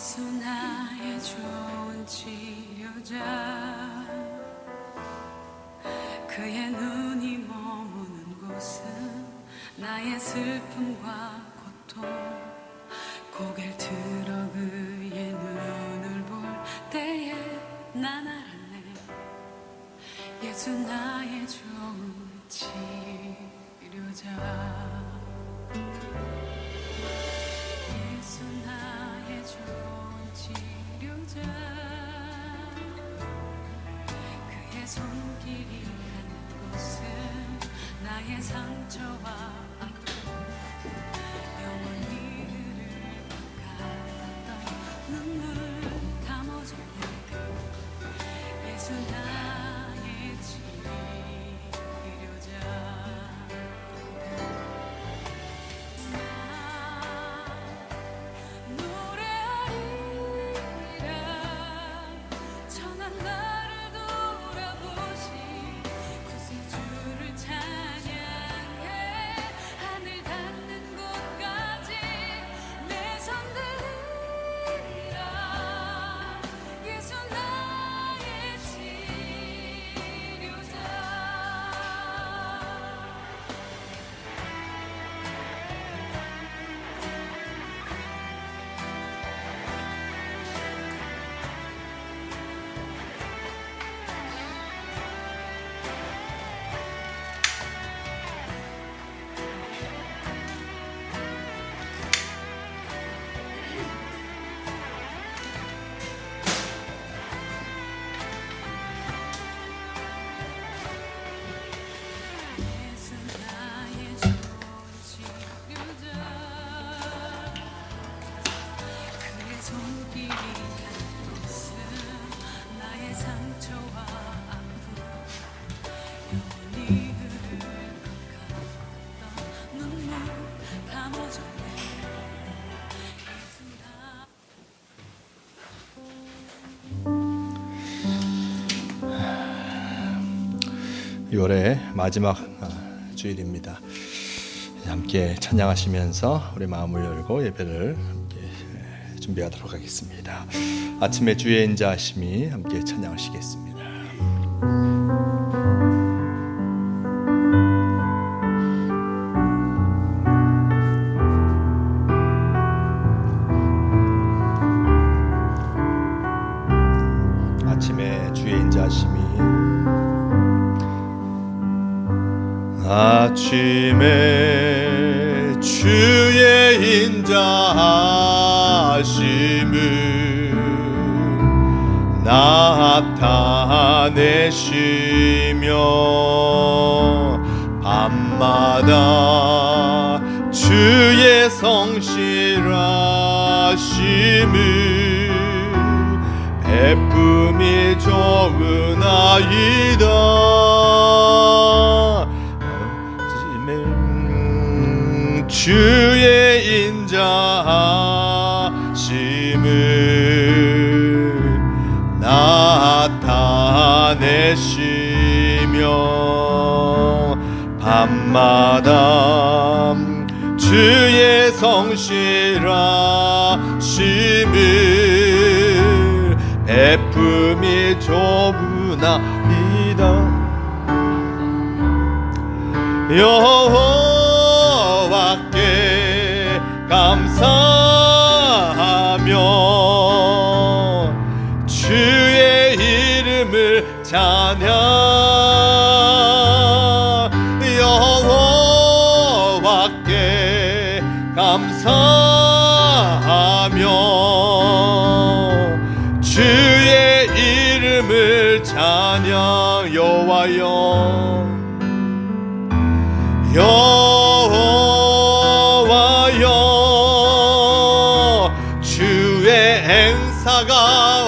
예수 나의 좋은 치료자, 그의 눈이 머무는 곳은 나의 슬픔과 고통. 고개를 들어 그의 눈을 볼 때에 난 알았네. 예수 나의 좋은 치료자. 예수 나의 좋은 치료자, 그의 손길이 닿는 곳은 나의 상처와 아픔, 영원히 그를 가뒀던 눈물 감아줬네. 예수 나의 치료자. 손길이 닿는 곳은 나의 상처와 아픔, 영원히 그를 가뒀던 눈물 감아줬네. 올해 마지막 주일입니다. 함께 찬양하시면서 우리 마음을 열고 예배를 함께 준비하도록 하겠습니다. 아침에 주의 인자하심이 함께 찬양하시겠습니다. 아침에 주의 인자하심이, 아침에 주의 인자하심을 나타내시며 밤마다 주의 성실하심을 베품이 좋으나이다. 주의 인자하심을 나타내시며 밤마다 주의 성실하심을 베품이 좁으나이다. 여호와께 감사하며 주의 이름을 찬양. 여호와께 감사하며 주의 이름을 찬양. 여호와여, 여호와여, 주의 행사가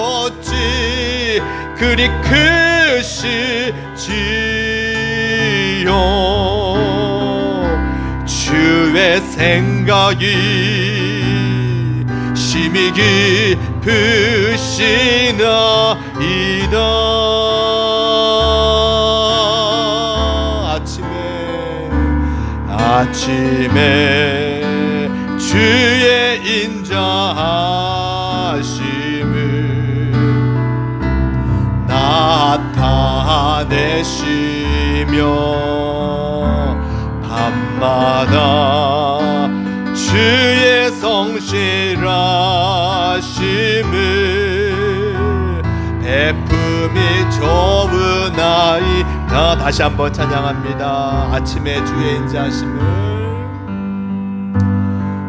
어찌 그리 크시지요. 주의 생각이 심히 깊으시나이다. 아침에 주의 인자하심을 나타내시며 밤마다 주의 성실하심을 베품이 좋으나이다. 다시 한번 찬양합니다. 아침에 주의 인자하심을,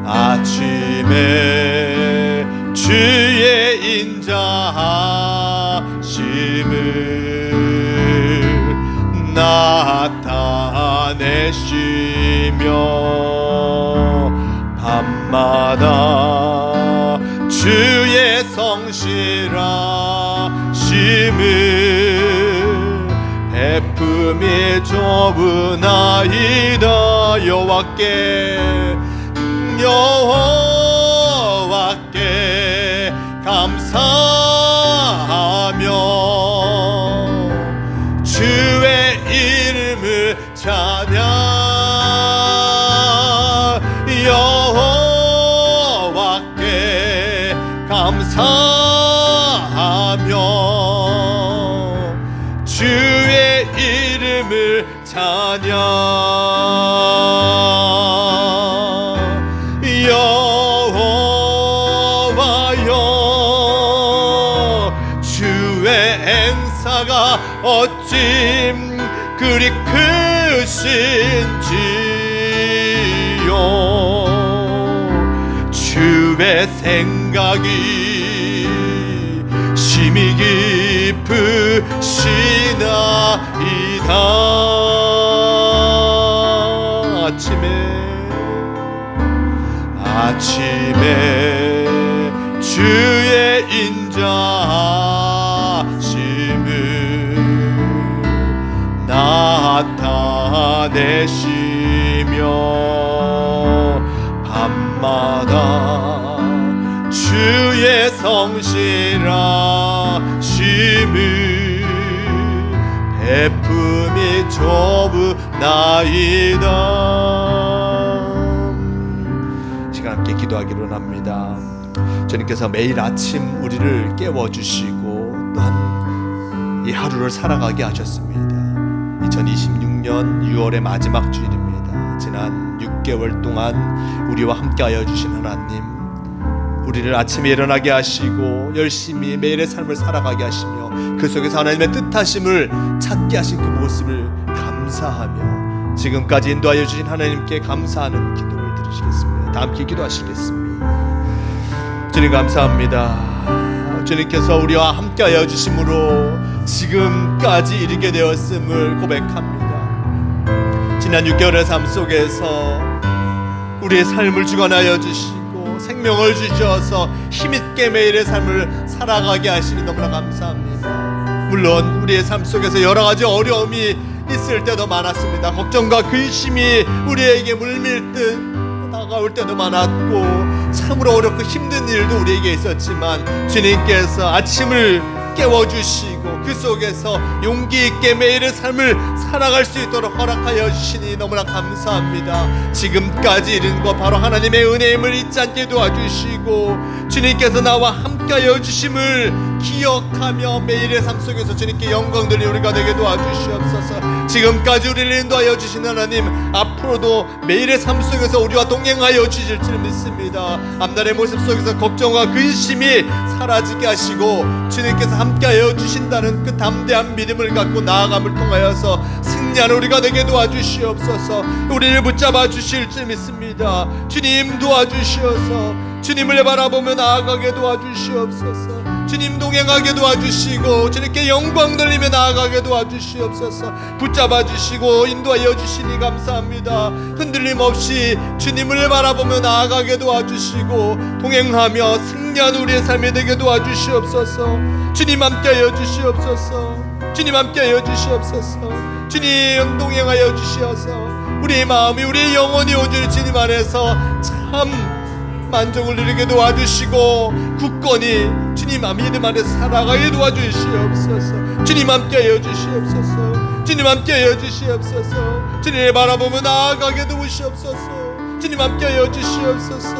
아침에 주의 인자하심을 나타내시며 밤마다 주의 성실하심을 베품이 좋으나이다. 여호와께 감사하며 주의 이름을 찬양, 여호와께 감사하며 주의 이름을 찬양, 여호와여 주의 행사가 어찌 그리 크신지요. 주의 생각이 심히 깊으시나이다. 아침에 주의 인자하심을 나타내시며 밤마다 주의 성실하심을 베품이 좋으나이다. 시간 함께 기도하기로 합니다. 주님께서 매일 아침 우리를 깨워주시고 또한 이 하루를 살아가게 하셨습니다. 2026년 6월의 마지막 주일입니다. 지난 6개월 동안 우리와 함께하여 주신 하나님, 우리를 아침에 일어나게 하시고 열심히 매일의 삶을 살아가게 하시며 그 속에서 하나님의 뜻하심을 찾게 하신 그 모습을 감사하며 지금까지 인도하여 주신 하나님께 감사하는 기도를 드리시겠습니다. 다 함께 기도하시겠습니다. 주님 감사합니다. 주님께서 우리와 함께하여 주심으로 지금까지 이르게 되었음을 고백합니다. 지난 6개월의 삶 속에서 우리의 삶을 주관하여 주시고 생명을 주셔서 힘있게 매일의 삶을 살아가게 하시니 너무나 감사합니다. 물론 우리의 삶 속에서 여러 가지 어려움이 있을 때도 많았습니다. 걱정과 근심이 우리에게 물밀듯 다가올 때도 많았고 참으로 어렵고 힘든 일도 우리에게 있었지만 주님께서 아침을 깨워주시고 그 속에서 용기 있게 매일의 삶을 살아갈 수 있도록 허락하여 주시니 너무나 감사합니다. 지금까지 이른 것 바로 하나님의 은혜임을 잊지 않게 도와주시고 주님께서 나와 함께하여 주심을 기억하며 매일의 삶 속에서 주님께 영광 돌리는 우리가 되게 도와주시옵소서. 지금까지 우리를 인도하여 주신 하나님, 앞으로도 매일의 삶 속에서 우리와 동행하여 주실 줄 믿습니다. 앞날의 모습 속에서 걱정과 근심이 사라지게 하시고 주님께서 함께하여 주신다는 그 담대한 믿음을 갖고 나아감을 통하여서 승리하는 우리가 되게 도와주시옵소서. 우리를 붙잡아 주실 줄 믿습니다. 주님 도와주시어서 주님을 바라보며 나아가게 도와주시옵소서. 주님 동행하게 도와주시고 주님께 영광 돌리며 나아가게 도와주시옵소서. 붙잡아 주시고 인도하여 주시니 감사합니다. 흔들림 없이 주님을 바라보며 나아가게 도와주시고 동행하며 승리하는 우리의 삶이 되게 도와주시옵소서. 주님 함께하여 주시옵소서. 주님 함께하여 주시옵소서. 주님 동행하여 주시어서 우리의 마음이 우리의 영혼이 온전히 주님 안에서 참 만족을 누리게 도와주시고 굳건히 주님 믿음 안에서 살아가게 도와주시옵소서. 주님 함께하여 주시옵소서. 주님 함께하여 주시옵소서. 주님을 바라보며 나아가게 도우시옵소서. 주님 함께하여 주시옵소서.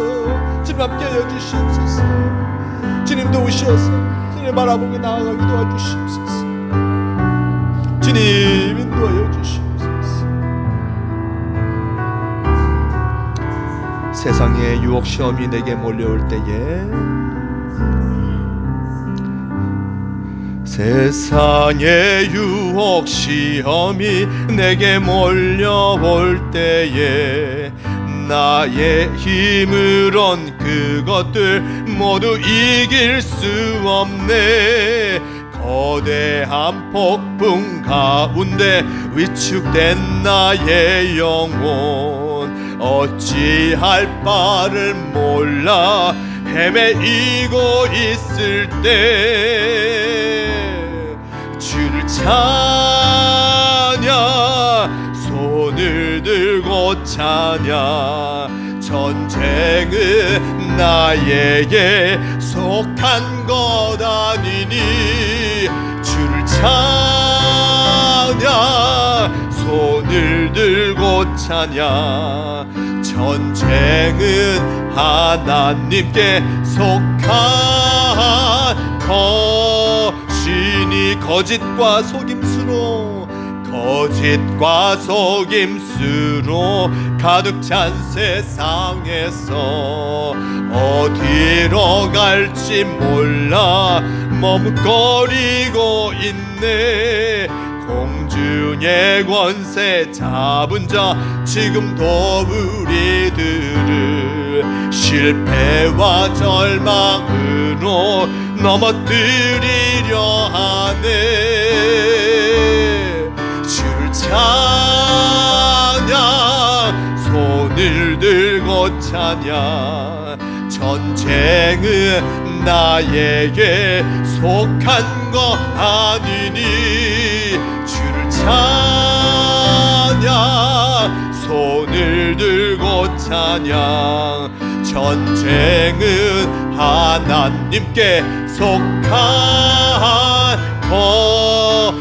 주님 함께하여 주시옵소서. 주님 도우셔서 주님 바라보게 나아가게 도와주시옵소서. 주님 인도하여 주시옵소서. 세상의 유혹 시험이 내게 몰려올 때에, 세상의 유혹 시험이 내게 몰려올 때에 나의 힘으론 그것들 모두 이길 수 없네. 거대한 폭풍 가운데 위축된 나의 영혼, 어찌할 바를 몰라 헤매이고 있을 때 주를 찬양, 손을 들고 찬양. 전쟁은 나에게 속한 것 아니니 주를 찬양, 손을 들고 찬양. 전쟁은 하나님께 속한 것이니 거짓과 속임수로, 거짓과 속임수로 가득 찬 세상에서 어디로 갈지 몰라 머뭇거리고 있네. 공중의 권세 잡은 자 지금도 우리들을 실패와 절망으로 넘어뜨리려 하네. 주를 찬양, 손을 들고 찬양. 전쟁은 나에게 속한 거 아니니 주를 찬양, 손을 들고 찬양. 전쟁은 하나님께 속한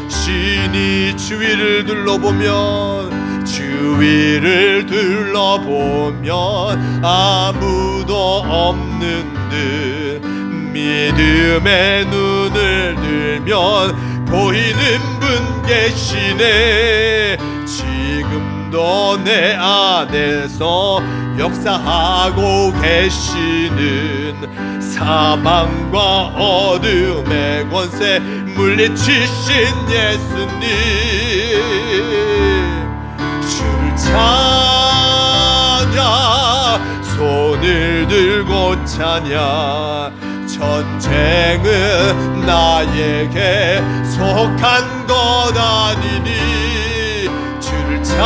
것이니 주위를 둘러보면, 주위를 둘러보면 아무도 없는 듯 믿음의 눈을 들면 보이는 분 계시네. 지금도 내 안에서 역사하고 계시는 사망과 어둠의 권세 물리치신 예수님, 주를 찬양, 손을 들고 찬양. 전쟁은 나에게 속한 것 아니니 주를 찬양,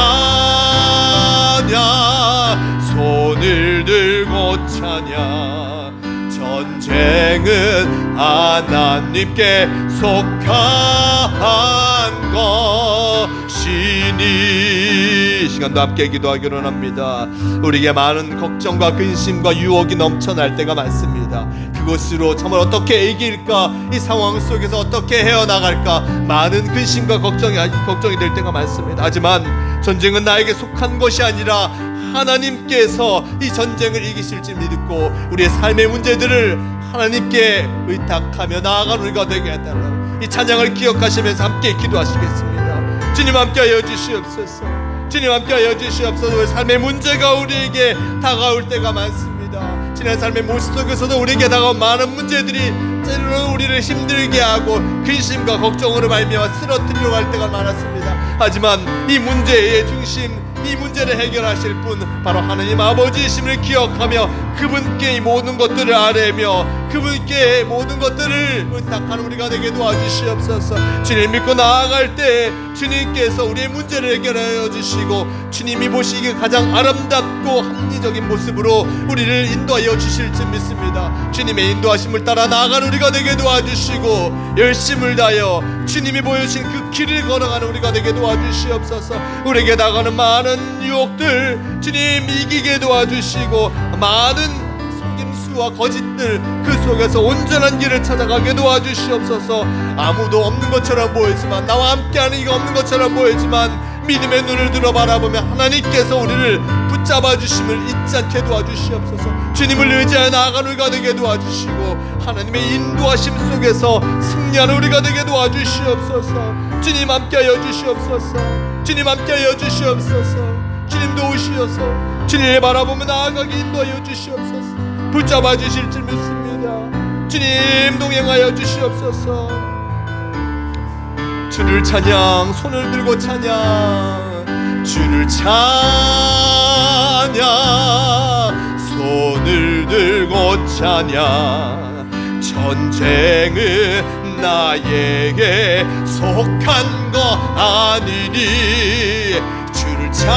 손을 들고 찬양. 전쟁은 하나님께 속한 것이니. 이 시간도 함께 기도하기로 합니다. 우리에게 많은 걱정과 근심과 유혹이 넘쳐날 때가 많습니다. 그것으로 정말 어떻게 이길까, 이 상황 속에서 어떻게 헤어나갈까, 많은 근심과 걱정이 될 때가 많습니다. 하지만 전쟁은 나에게 속한 것이 아니라 하나님께서 이 전쟁을 이기실 줄 믿고 우리의 삶의 문제들을 하나님께 의탁하며 나아가는 우리가 되게 해달라고 이 찬양을 기억하시면서 함께 기도하시겠습니다. 주님 함께하여 주시옵소서. 주님 함께하여 주시옵소서. 우리 삶의 문제가 우리에게 다가올 때가 많습니다. 지난 삶의 모습 속에서도 우리에게 다가온 많은 문제들이 때로는 우리를 힘들게 하고 근심과 걱정으로 말미암아 쓰러뜨리려고 할 때가 많았습니다. 하지만 이 문제의 중심, 이 문제를 해결하실 분 바로 하나님 아버지이심을 기억하며 그분께 이 모든 것들을 아뢰며 그분께 모든 것들을 의탁하는 우리가 되게 도와주시옵소서. 주님 믿고 나아갈 때 주님께서 우리의 문제를 해결하여 주시고 주님이 보시기에 가장 아름답고 합리적인 모습으로 우리를 인도하여 주실 줄 믿습니다. 주님의 인도하심을 따라 나아가는 우리가 되게 도와주시고 열심을 다하여 주님이 보여주신 그 길을 걸어가는 우리가 되게 도와주시옵소서. 우리에게 나가는 많은 유혹들 주님 이기게 도와주시고 많은 속임수와 거짓들 그 속에서 온전한 길을 찾아가게 도와주시옵소서. 아무도 없는 것처럼 보이지만, 나와 함께하는 이가 없는 것처럼 보이지만 믿음의 눈을 들어 바라보며 하나님께서 우리를 붙잡아 주심을 잊지 않게 도와주시옵소서. 주님을 의지하여 나아가는 우리가 되게 도와주시고 하나님의 인도하심 속에서 승리하는 우리가 되게 도와주시옵소서. 주님 함께하여 주시옵소서. 주님 함께하여 주시옵소서. 주님 도우시옵소서. 주님을 바라보며 나아가게 인도하여 주시옵소서. 붙잡아 주실 줄 믿습니다. 주님 동행하여 주시옵소서. 주를 찬양, 손을 들고 찬양, 주를 찬양, 손을 들고 찬양. 전쟁은 나에게 속한 거 아니니 주를 찬양,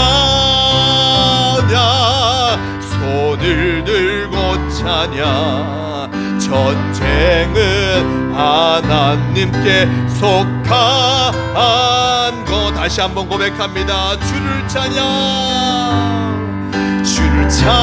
손을 들고 찬양. 전쟁은 하나님께 속한 것. 다시 한번 고백합니다. 주를 찬양, 주를 찬양,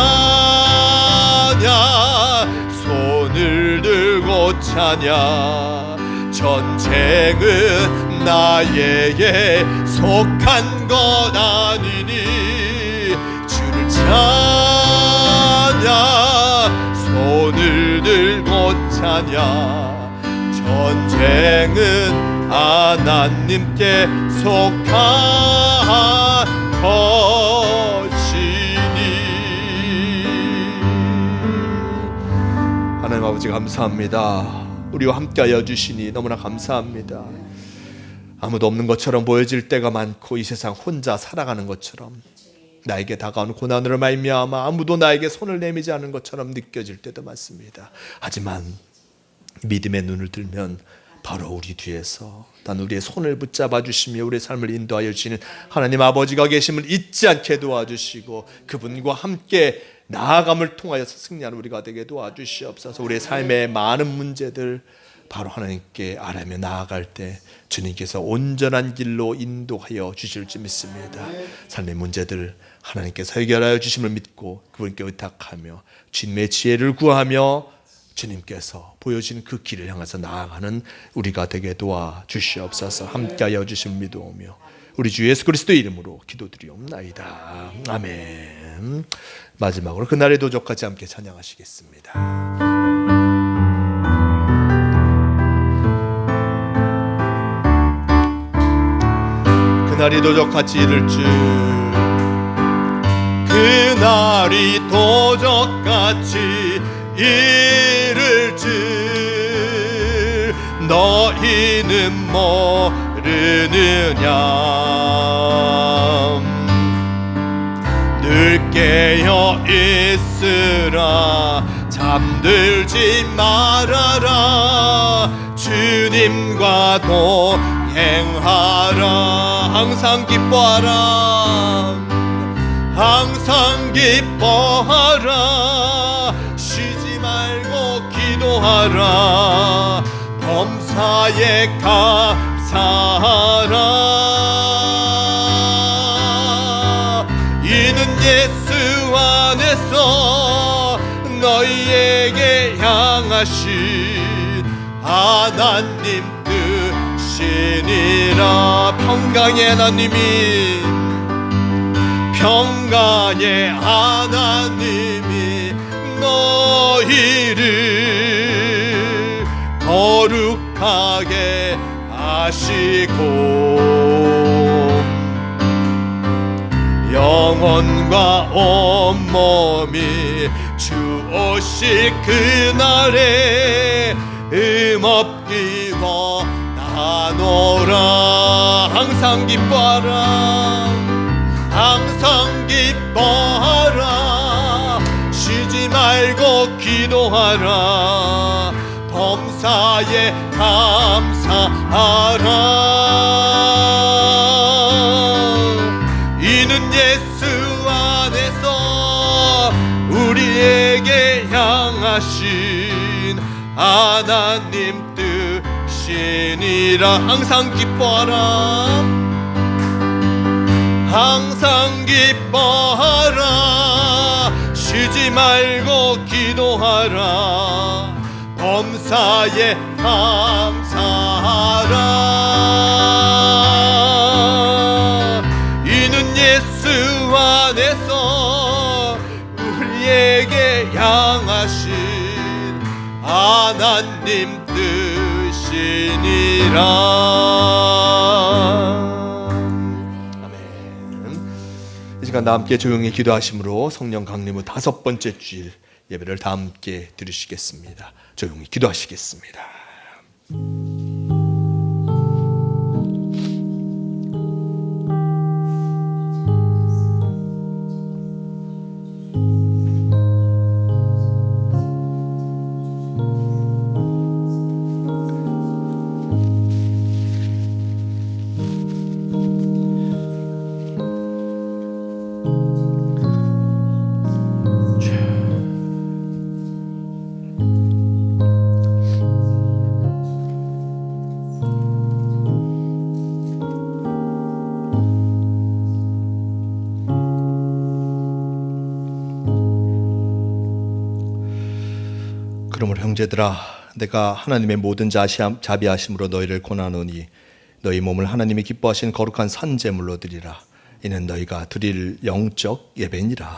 손을 들고 찬양. 전쟁은 나에게 속한 것 아니니 주를 찬양, 손을 들고 찬양. 전쟁은 하나님께 속한 것이니. 하나님 아버지 감사합니다. 우리와 함께하여 주시니 너무나 감사합니다. 아무도 없는 것처럼 보여질 때가 많고 이 세상 혼자 살아가는 것처럼 나에게 다가오는 고난으로 말미암아 아무도 나에게 손을 내미지 않은 것처럼 느껴질 때도 많습니다. 하지만 믿음의 눈을 들면 바로 우리 뒤에서 단 우리의 손을 붙잡아 주시며 우리의 삶을 인도하여 주시는 하나님 아버지가 계심을 잊지 않게 도와주시고 그분과 함께 나아감을 통하여서 승리하는 우리가 되게 도와주시옵소서. 우리의 삶의 많은 문제들 바로 하나님께 아뢰며 나아갈 때 주님께서 온전한 길로 인도하여 주실 줄 믿습니다. 삶의 문제들 하나님께서 해결하여 주심을 믿고 그분께 의탁하며 주님의 지혜를 구하며 주님께서 보여주신 그 길을 향해서 나아가는 우리가 되게 도와주시옵소서. 함께하여 주심을 믿어오며 우리 주 예수 그리스도의 이름으로 기도드리옵나이다. 아멘. 마지막으로 그날의 도적같이 함께 찬양하시겠습니다. 그날이 도적같이 이를 줄, 그날이 도적같이 이를 줄 너희는 모르느냐. 늘 깨어 있으라, 잠들지 말아라. 주님과 동행하라. 항상 기뻐하라, 항상 기뻐하라. 쉬지 말고 기도하라. 범사에 감사하라. 이는 예수 안에서 너희에게 향하신 하나님 뜻이니라. 평강의 하나님이, 평강의 하나님이 너희를 거룩하게 하시고 영혼과 온몸이 주 오실 그날에 음없기고 나노라. 항상 기뻐하라, 항상 기뻐하라. 쉬지 말고 기도하라. 범사에 감사하라. 이는 예수 안에서 우리에게 향하신 하나님 뜻이니라. 항상 기뻐하라, 항상 기뻐하라. 쉬지 말고 기도하라. 범사에 감사하라. 이는 예수 안에서 향하신 하나님 뜻이니라. 아멘. 이 시간 다 함께 조용히 기도하심으로 성령 강림 후 5번째 주일 예배를 다 함께 드리시겠습니다. 조용히 기도하시겠습니다. 그러므로 형제들아, 내가 하나님의 모든 자비하심으로 너희를 권하노니 너희 몸을 하나님이 기뻐하신 거룩한 산제물로 드리라. 이는 너희가 드릴 영적 예배니라.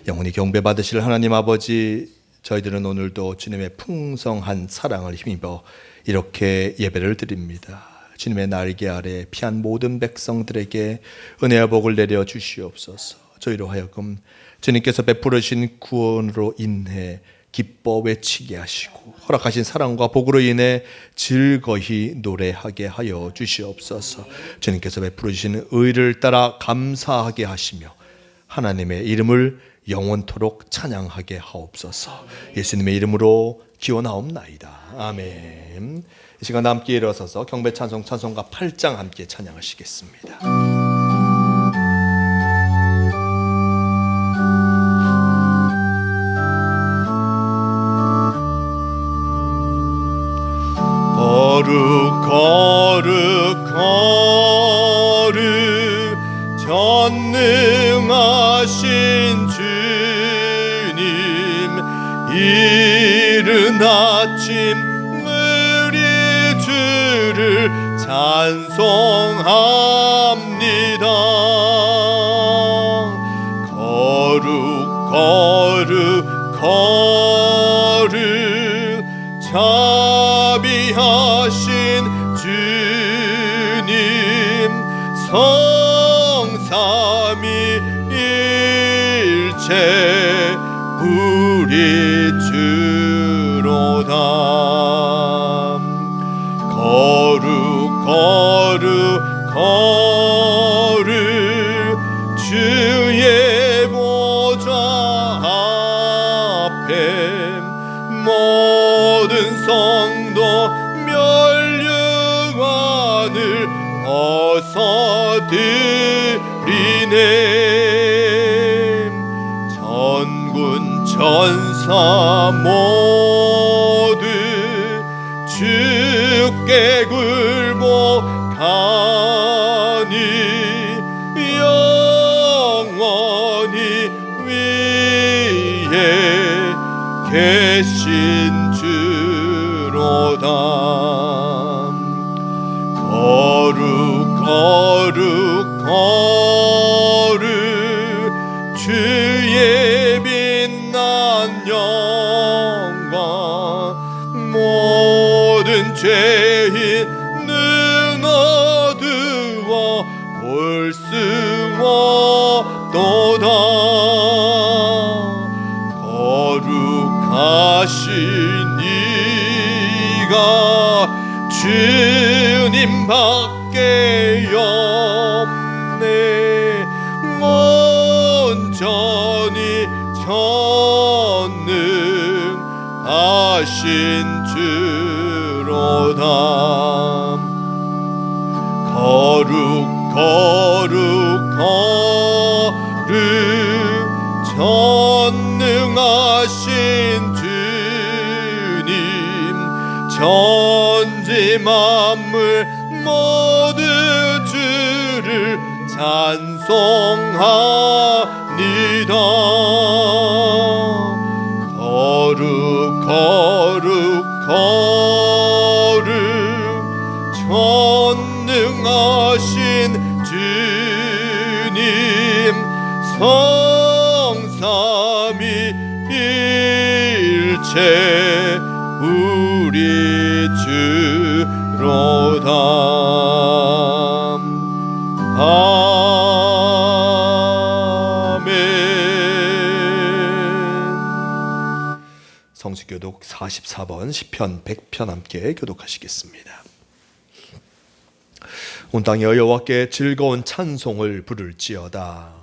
영원히 경배받으실 하나님 아버지, 저희들은 오늘도 주님의 풍성한 사랑을 힘입어 이렇게 예배를 드립니다. 주님의 날개 아래 피한 모든 백성들에게 은혜와 복을 내려 주시옵소서. 저희로 하여금 주님께서 베풀으신 구원으로 인해 기뻐 외치게 하시고 허락하신 사랑과 복으로 인해 즐거이 노래하게 하여 주시옵소서. 주님께서 베풀어 주시는 의를 따라 감사하게 하시며 하나님의 이름을 영원토록 찬양하게 하옵소서. 예수님의 이름으로 기원하옵나이다. 아멘. 이 시간 함께 일어서서 경배 찬송 찬송가 8장 함께 찬양하시겠습니다. 거룩 거룩 전능하신 주님, 이른 아침 우리 주를 찬송합니다. 거룩 거룩 거룩 자비하신 주님, 성삼위일체 우리 주로다. 거룩 거룩 거룩 주의 보좌 앞에 모든 성도 멸류관을 벗어드리네. 전군 전사 모두 주께 굴복하니 영원히 위에 계신 주로다. 거룩 거룩 거룩 주의 빛난 영광, 모든 죄인 눈 어두워 볼 수 없도다. 거룩하신 이가 주님밖에 없네. 온전히 전능하신 주로다. 거룩 거룩 거룩 전능하신 주님, 전지 만물 모두 주를 찬송합니다. 거룩 거룩 거룩 전능하신 주님, 성삼위 일체 우리 주로다. 아멘. 성수교독 44번 시편 100편 함께 교독하시겠습니다. 온 땅에 여호와께 즐거운 찬송을 부를지어다.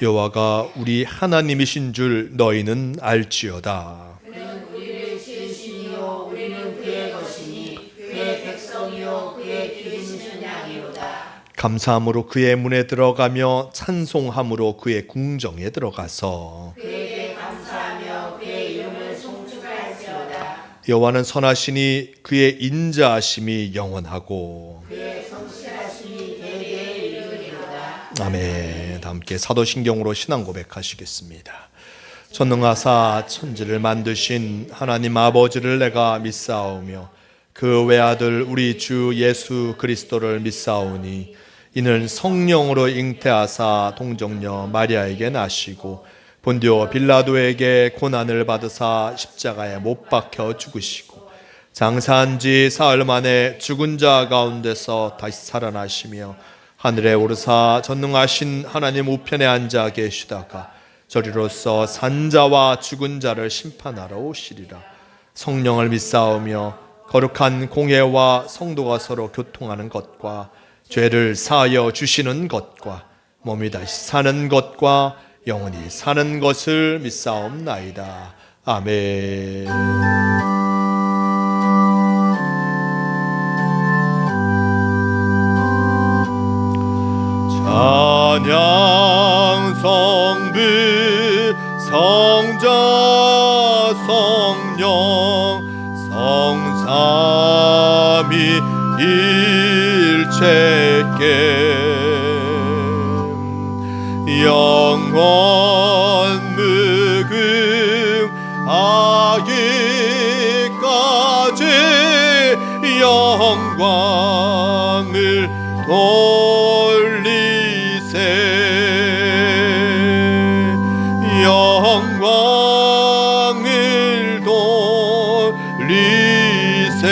여호와가 우리 하나님이신 줄 너희는 알지어다. 그는 우리를 지으시니요 우리는 그의 것이니 그의 백성이요 그의 기르신 양이로다. 감사함으로 그의 문에 들어가며 찬송함으로 그의 궁정에 들어가서 그에게 감사하며 그의 이름을 송축할지어다. 여호와는 선하시니 그의 인자하심이 영원하고 그의 성실하심이 대대에 이르리로다. 아멘. 함께 사도신경으로 신앙 고백하시겠습니다. 전능하사 천지를 만드신 하나님 아버지를 내가 믿사오며 그 외아들 우리 주 예수 그리스도를 믿사오니 이는 성령으로 잉태하사 동정녀 마리아에게 나시고 본디오 빌라도에게 고난을 받으사 십자가에 못 박혀 죽으시고 장사한 지 사흘 만에 죽은 자 가운데서 다시 살아나시며 하늘에 오르사 전능하신 하나님 우편에 앉아 계시다가 저리로서 산자와 죽은 자를 심판하러 오시리라. 성령을 믿사오며 거룩한 공회와 성도가 서로 교통하는 것과 죄를 사하여 주시는 것과 몸이 다시 사는 것과 영원히 사는 것을 믿사옵나이다. 아멘. 찬양 성부 성자 성령 성삼위 일체께 영원 무금 아기까지 영광을 돌리세. 영광을 돌리세.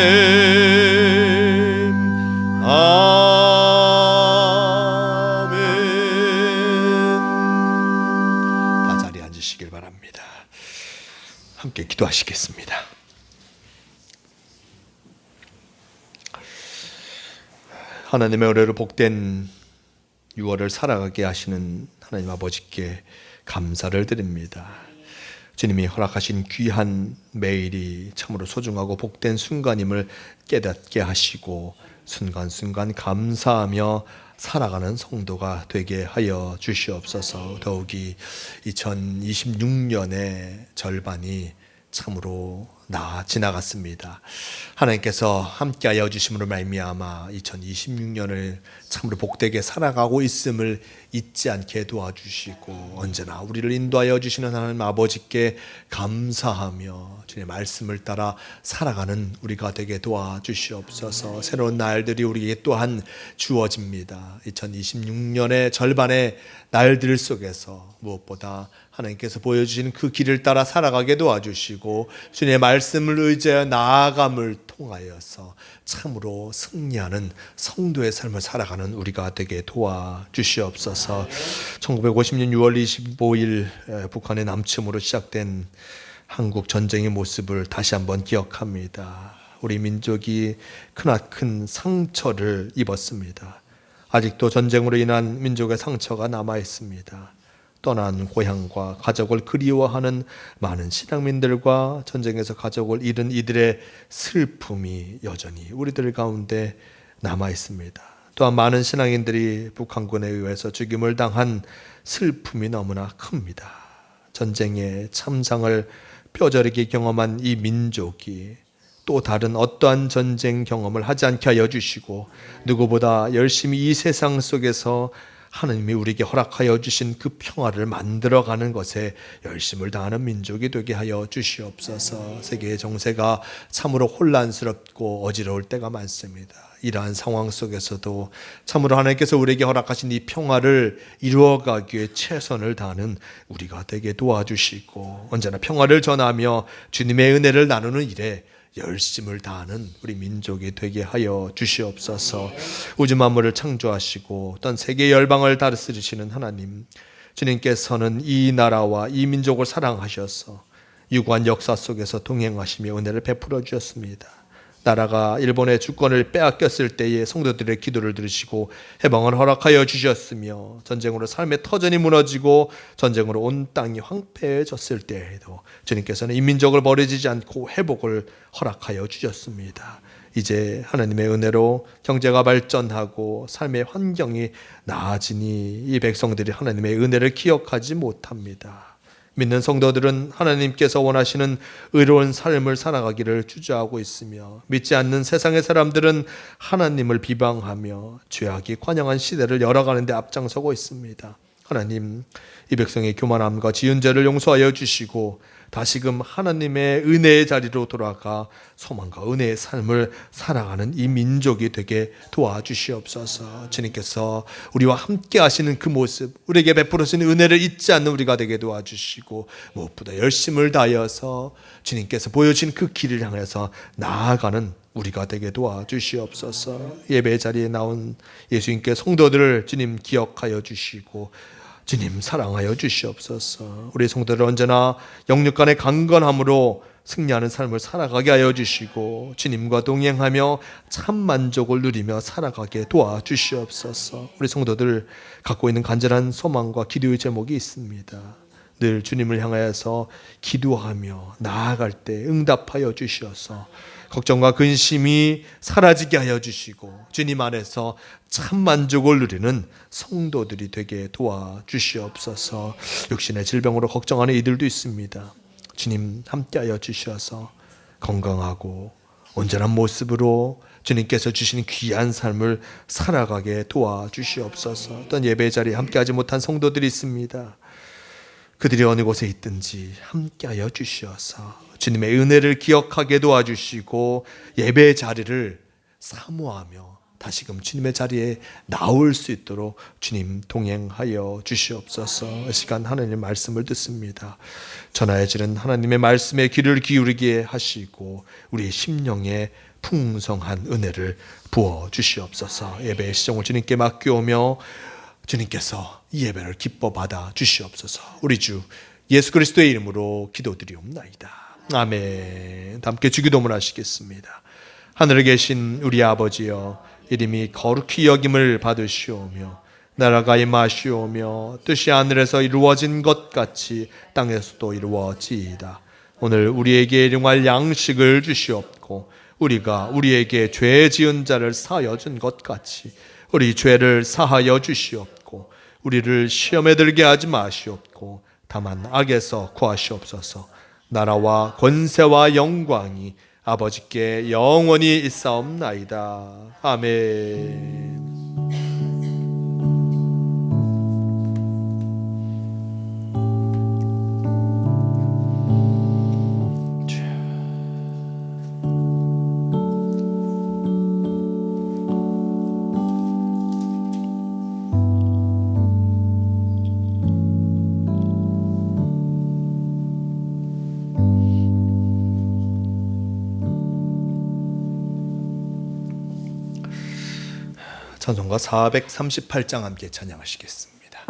아멘. 다 자리에 앉으시길 바랍니다. 함께 기도하시겠습니다. 하나님의 은혜로 복된 6월을 살아가게 하시는 하나님 아버지께 감사를 드립니다. 주님이 허락하신 귀한 매일이 참으로 소중하고 복된 순간임을 깨닫게 하시고 순간순간 감사하며 살아가는 성도가 되게 하여 주시옵소서. 더욱이 2026년의 절반이 참으로 지나갔습니다. 하나님께서 함께하여 주심으로 말미암아 2026년을 참으로 복되게 살아가고 있음을 잊지 않게 도와주시고 언제나 우리를 인도하여 주시는 하나님 아버지께 감사하며 주님의 말씀을 따라 살아가는 우리가 되게 도와주시옵소서. 새로운 날들이 우리에게 또한 주어집니다. 2026년의 절반의 날들 속에서 무엇보다 하나님께서 보여주시는 그 길을 따라 살아가게 도와주시고 주님의 말씀을 의지하여 나아감을 통하여서 참으로 승리하는 성도의 삶을 살아가는 우리가 되게 도와주시옵소서. 1950년 6월 25일 북한의 남침으로 시작된 한국 전쟁의 모습을 다시 한번 기억합니다. 우리 민족이 크나큰 상처를 입었습니다. 아직도 전쟁으로 인한 민족의 상처가 남아 있습니다. 떠난 고향과 가족을 그리워하는 많은 신앙민들과 전쟁에서 가족을 잃은 이들의 슬픔이 여전히 우리들 가운데 남아 있습니다. 또한 많은 신앙인들이 북한군에 의해서 죽임을 당한 슬픔이 너무나 큽니다. 전쟁의 참상을 뼈저리게 경험한 이 민족이 또 다른 어떠한 전쟁 경험을 하지 않게 하여 주시고 누구보다 열심히 이 세상 속에서 하나님이 우리에게 허락하여 주신 그 평화를 만들어가는 것에 열심을 다하는 민족이 되게 하여 주시옵소서. 세계의 정세가 참으로 혼란스럽고 어지러울 때가 많습니다. 이러한 상황 속에서도 참으로 하나님께서 우리에게 허락하신 이 평화를 이루어가기 위해 최선을 다하는 우리가 되게 도와주시고, 언제나 평화를 전하며 주님의 은혜를 나누는 일에 열심을 다하는 우리 민족이 되게 하여 주시옵소서. 우주 만물을 창조하시고 어떤 세계 열방을 다스리시는 하나님, 주님께서는 이 나라와 이 민족을 사랑하셔서 유구한 역사 속에서 동행하시며 은혜를 베풀어 주셨습니다. 나라가 일본의 주권을 빼앗겼을 때에 성도들의 기도를 들으시고 해방을 허락하여 주셨으며, 전쟁으로 삶의 터전이 무너지고 전쟁으로 온 땅이 황폐해졌을 때에도 주님께서는 인민족을 버리지 않고 회복을 허락하여 주셨습니다. 이제 하나님의 은혜로 경제가 발전하고 삶의 환경이 나아지니 이 백성들이 하나님의 은혜를 기억하지 못합니다. 믿는 성도들은 하나님께서 원하시는 의로운 삶을 살아가기를 주저하고 있으며, 믿지 않는 세상의 사람들은 하나님을 비방하며 죄악이 관영한 시대를 열어가는 데 앞장서고 있습니다. 하나님, 이 백성의 교만함과 지은 죄를 용서하여 주시고 다시금 하나님의 은혜의 자리로 돌아가 소망과 은혜의 삶을 살아가는 이 민족이 되게 도와주시옵소서. 주님께서 우리와 함께 하시는 그 모습, 우리에게 베풀어주신 은혜를 잊지 않는 우리가 되게 도와주시고, 무엇보다 열심을 다하여서 주님께서 보여주신 그 길을 향해서 나아가는 우리가 되게 도와주시옵소서. 예배 자리에 나온 예수님께 성도들을 주님 기억하여 주시고 주님 사랑하여 주시옵소서. 우리 성도들 언제나 영육간의 강건함으로 승리하는 삶을 살아가게 하여 주시고 주님과 동행하며 참 만족을 누리며 살아가게 도와주시옵소서. 우리 성도들 갖고 있는 간절한 소망과 기도의 제목이 있습니다. 늘 주님을 향하여서 기도하며 나아갈 때 응답하여 주시어서 걱정과 근심이 사라지게 하여 주시고 주님 안에서 참 만족을 누리는 성도들이 되게 도와주시옵소서. 육신의 질병으로 걱정하는 이들도 있습니다. 주님 함께하여 주셔서 건강하고 온전한 모습으로 주님께서 주신 귀한 삶을 살아가게 도와주시옵소서. 어떤 예배 자리에 함께하지 못한 성도들이 있습니다. 그들이 어느 곳에 있든지 함께하여 주시어서 주님의 은혜를 기억하게 도와주시고 예배 자리를 사모하며 다시금 주님의 자리에 나올 수 있도록 주님 동행하여 주시옵소서. 이 시간 하나님의 말씀을 듣습니다. 전하에 지른 하나님의 말씀에 귀를 기울이게 하시고 우리의 심령에 풍성한 은혜를 부어 주시옵소서. 예배의 시정을 주님께 맡겨오며 주님께서 이 예배를 기뻐 받아 주시옵소서. 우리 주 예수 그리스도의 이름으로 기도드리옵나이다. 아멘. 함께 주기도문 하시겠습니다. 하늘에 계신 우리 아버지여, 이름이 거룩히 여김을 받으시오며 나라가 임하시오며 뜻이 하늘에서 이루어진 것 같이 땅에서도 이루어지이다. 오늘 우리에게 일용할 양식을 주시옵고 우리가 우리에게 죄 지은 자를 사하여 준 것 같이 우리 죄를 사하여 주시옵고 우리를 시험에 들게 하지 마시옵고 다만 악에서 구하시옵소서. 나라와 권세와 영광이 아버지께 영원히 있사옵나이다. 아멘. 찬송가 438장 함께 찬양하시겠습니다.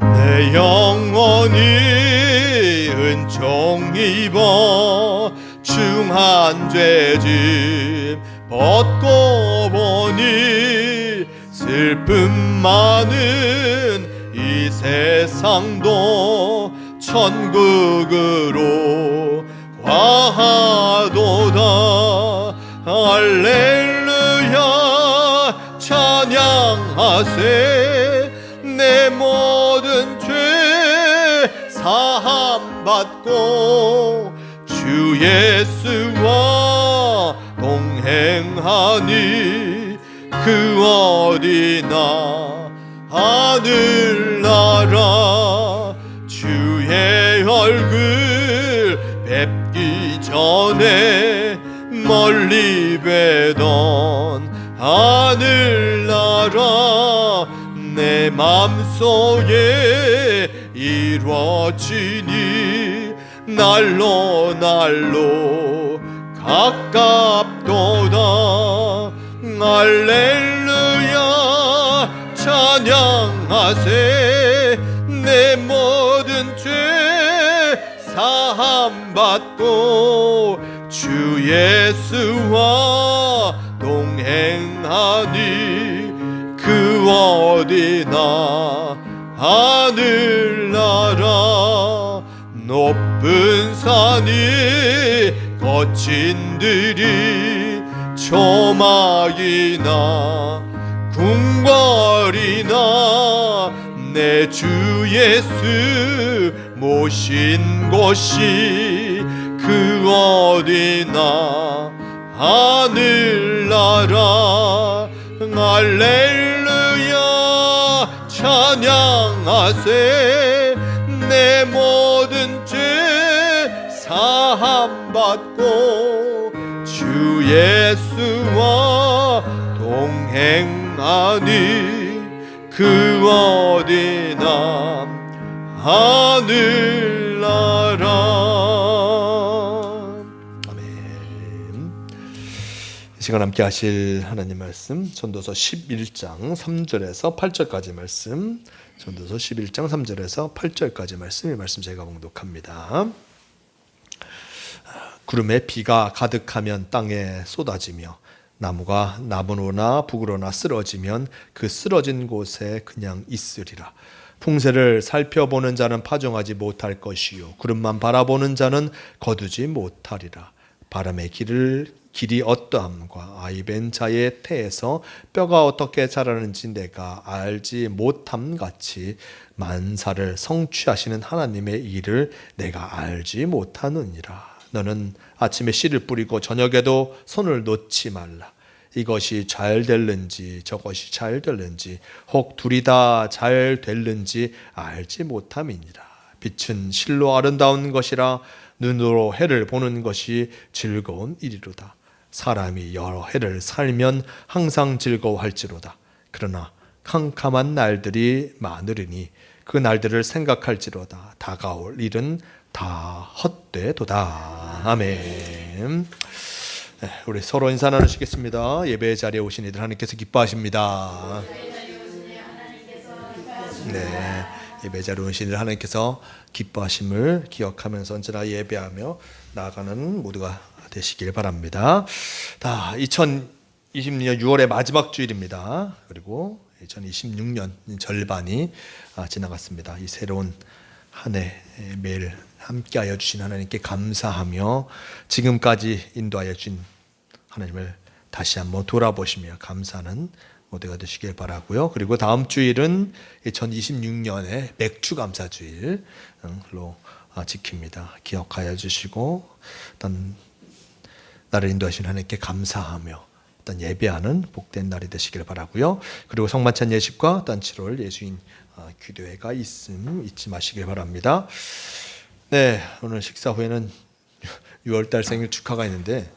내 영혼이 은총 입어 중한 죄짐 벗고 보니 슬픔 많은 이 세상도 천국으로 화하도다. 할렐루야 찬양하세. 내 모든 죄 사함 받고 주 예수와 동행하니 그 어디나 하늘나라 주의 얼굴 뵙기 전에 멀리 뵈던 하늘나라 내 맘속에 이루어지니 날로 날로 가깝도다 할렐루야 찬양하세 내 모든 죄 사함받고 주 예수와 동행하니 그 어디나 하늘나라 높은 산이 거친 들이 초막이나 궁궐이나 내 주 예수 모신 곳이 그 어디나 하늘나라 할렐루야 찬양하세 내 모든 죄 사함받고 주 예수와 동행하니 그 어디나 하늘나라. 아멘. 이 시간 함께 하실 하나님 말씀 전도서 11장 3절에서 8절까지 말씀, 전도서 11장 3절에서 8절까지 말씀, 이 말씀 제가 봉독합니다. 구름에 비가 가득하면 땅에 쏟아지며 나무가 남으로나 북으로나 쓰러지면 그 쓰러진 곳에 그냥 있으리라. 풍세를 살펴보는 자는 파종하지 못할 것이요 구름만 바라보는 자는 거두지 못하리라. 바람의 길이 어떠함과 아이벤 자의 태에서 뼈가 어떻게 자라는지 내가 알지 못함 같이 만사를 성취하시는 하나님의 일을 내가 알지 못하느니라. 너는 아침에 씨를 뿌리고 저녁에도 손을 놓지 말라. 이것이 잘 될는지 저것이 잘 될는지 혹 둘이 다 잘 될는지 알지 못함이니라. 빛은 실로 아름다운 것이라 눈으로 해를 보는 것이 즐거운 일이로다. 사람이 여러 해를 살면 항상 즐거워할지로다. 그러나 캄캄한 날들이 많으리니 그 날들을 생각할지로다. 다가올 일은 다 헛되도다. 아멘. 네, 우리 서로 인사 나누시겠습니다. 예배 자리에 오신 이들 하나님께서 기뻐하십니다. 네, 예배 자리에 오신 이들 하나님께서 기뻐하심을 기억하면서 언제나 예배하며 나아가는 모두가 되시길 바랍니다. 2026년 6월의 마지막 주일입니다. 그리고 2026년 절반이 지나갔습니다. 이 새로운 한 해 매일 함께하여 주신 하나님께 감사하며 지금까지 인도하여 주신 하나님을 다시 한번 돌아보시며 감사하는 모두가 되시길 바라고요. 그리고 다음 주일은 2026년의 맥주 감사 주일로 지킵니다. 기억하여 주시고 어떤 나를 인도하신 하나님께 감사하며 어떤 예배하는 복된 날이 되시길 바라고요. 그리고 성만찬 예식과 단 7월 예수인 기도회가 잊지 마시길 바랍니다. 네, 오늘 식사 후에는 6월달 생일 축하가 있는데,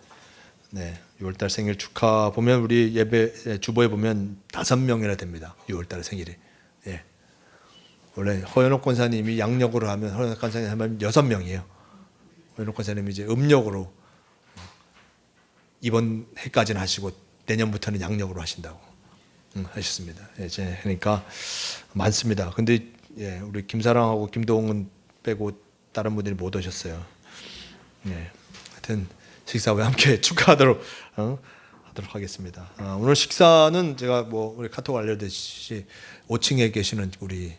네, 6월달 생일 축하 보면 우리 예배 주보에 보면 5명이나 됩니다. 6월달 생일이. 예. 원래 허연옥 권사님이 양력으로 하면 허연옥 권사님 하면 6명이에요. 허연옥 권사님이 이제 음력으로 이번 해까지는 하시고 내년부터는 양력으로 하신다고 하셨습니다. 이제 그러니까 많습니다. 근데 예, 우리 김사랑하고 김도웅은 빼고 다른 분들이 못 오셨어요. 예, 하여튼 식사 후에 함께 축하하도록 하도록 하겠습니다. 오늘 식사는 제가 뭐 우리 카톡 알려드렸듯이 5층에 계시는 우리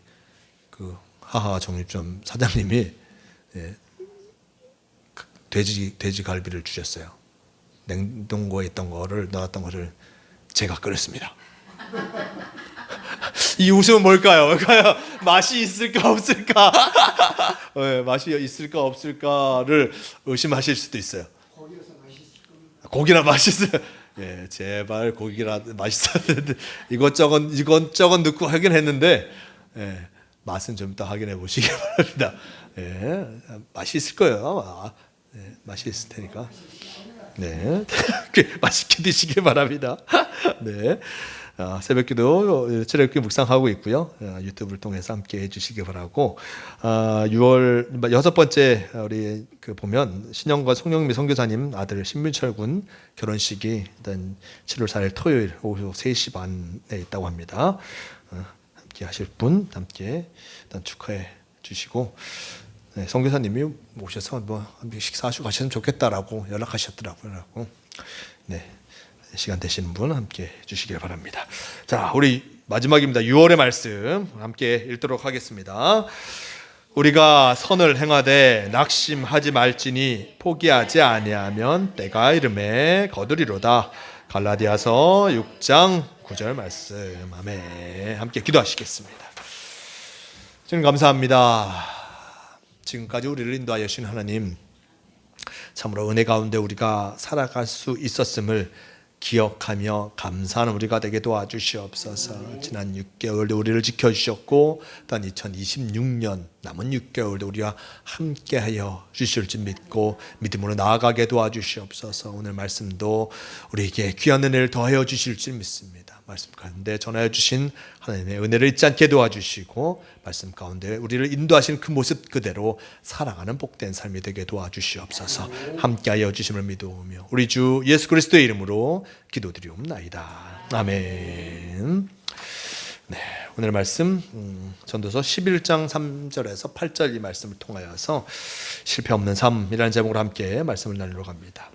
그 하하 정육점 사장님이 예, 돼지 갈비를 주셨어요. 냉동고에 있던 거를 넣었던 거를 제가 끓였습니다. 이 웃음은 뭘까요? 맛이 있을까 없을까? 맛이 있을까 없을까를 의심하실 수도 있어요. 고기나 맛있어요. 예, 제발 고기나 맛있어야 되는데 이것저것 넣고 하긴 했는데 맛은 좀 이따 확인해 보시기 바랍니다. 맛이 있을 거예요. 아마. 맛이 있을 테니까. 네, 맛있게 드시기 바랍니다. 네, 새벽기도 출애굽기 묵상하고 있고요. 유튜브를 통해서 함께 해주시기 바라고. 6월 여섯 번째 우리 보면 신영과 송영미 선교사님 아들 신민철 군 결혼식이 일단 7월 4일 토요일 오후 3시 반에 있다고 합니다. 함께 하실 분 함께 일단 축하해 주시고. 네, 선교사님이 오셔서 한 식사하시고 가시면 좋겠다라고 연락하셨더라고요. 네, 시간 되시는 분 함께 해주시길 바랍니다. 자, 우리 마지막입니다. 6월의 말씀 함께 읽도록 하겠습니다. 우리가 선을 행하되 낙심하지 말지니 포기하지 아니하면 때가 이름에 거두리로다. 갈라디아서 6장 9절 말씀. 아멘. 함께 기도하시겠습니다. 주님 감사합니다. 지금까지 우리를 인도하여 주신 하나님, 참으로 은혜 가운데 우리가 살아갈 수 있었음을 기억하며 감사하는 우리가 되게 도와주시옵소서. 지난 6개월도 우리를 지켜주셨고 또한 2026년 남은 6개월도 우리와 함께하여 주실 줄 믿고 믿음으로 나아가게 도와주시옵소서. 오늘 말씀도 우리에게 귀한 은혜를 더하여 주실 줄 믿습니다. 말씀 가운데 전하여 주신 하나님의 은혜를 잊지 않게 도와주시고 말씀 가운데 우리를 인도하신 그 모습 그대로 살아가는 복된 삶이 되게 도와주시옵소서. 함께하여 주심을 믿으며 우리 주 예수 그리스도의 이름으로 기도드리옵나이다. 아멘. 네, 오늘 말씀 전도서 11장 3절에서 8절 이 말씀을 통하여서 실패 없는 삶이라는 제목으로 함께 말씀을 나누러 갑니다.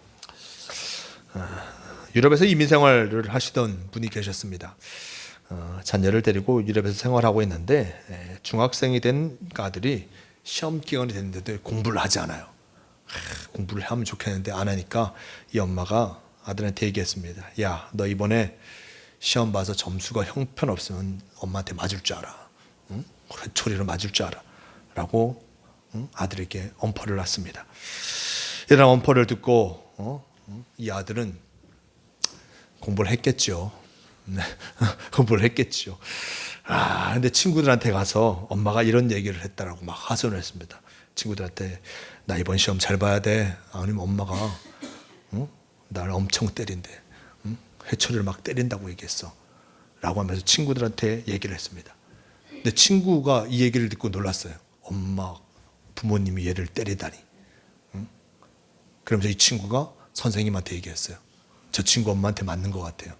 유럽에서 이민 생활을 하시던 분이 계셨습니다. 자녀를 데리고 유럽에서 생활하고 있는데 중학생이 된 아들이 시험 기간이 됐는데도 공부를 하지 않아요. 공부를 하면 좋겠는데 안 하니까 이 엄마가 아들한테 얘기했습니다. 야, 너 이번에 시험 봐서 점수가 형편없으면 엄마한테 맞을 줄 알아. 응? 회초리로 맞을 줄 알아. 라고 아들에게 엄포를 놨습니다. 이런 엄포를 듣고 이 아들은 공부를 했겠죠. 공부를 했겠죠. 근데 친구들한테 가서 엄마가 이런 얘기를 했다라고 막 하소연을 했습니다. 친구들한테 나 이번 시험 잘 봐야 돼. 아니면 엄마가 나를 엄청 때린대. 회초리를 막 때린다고 얘기했어. 라고 하면서 친구들한테 얘기를 했습니다. 근데 친구가 이 얘기를 듣고 놀랐어요. 엄마, 부모님이 얘를 때리다니. 그러면서 이 친구가 선생님한테 얘기했어요. 저 친구 엄마한테 맞는 것 같아요.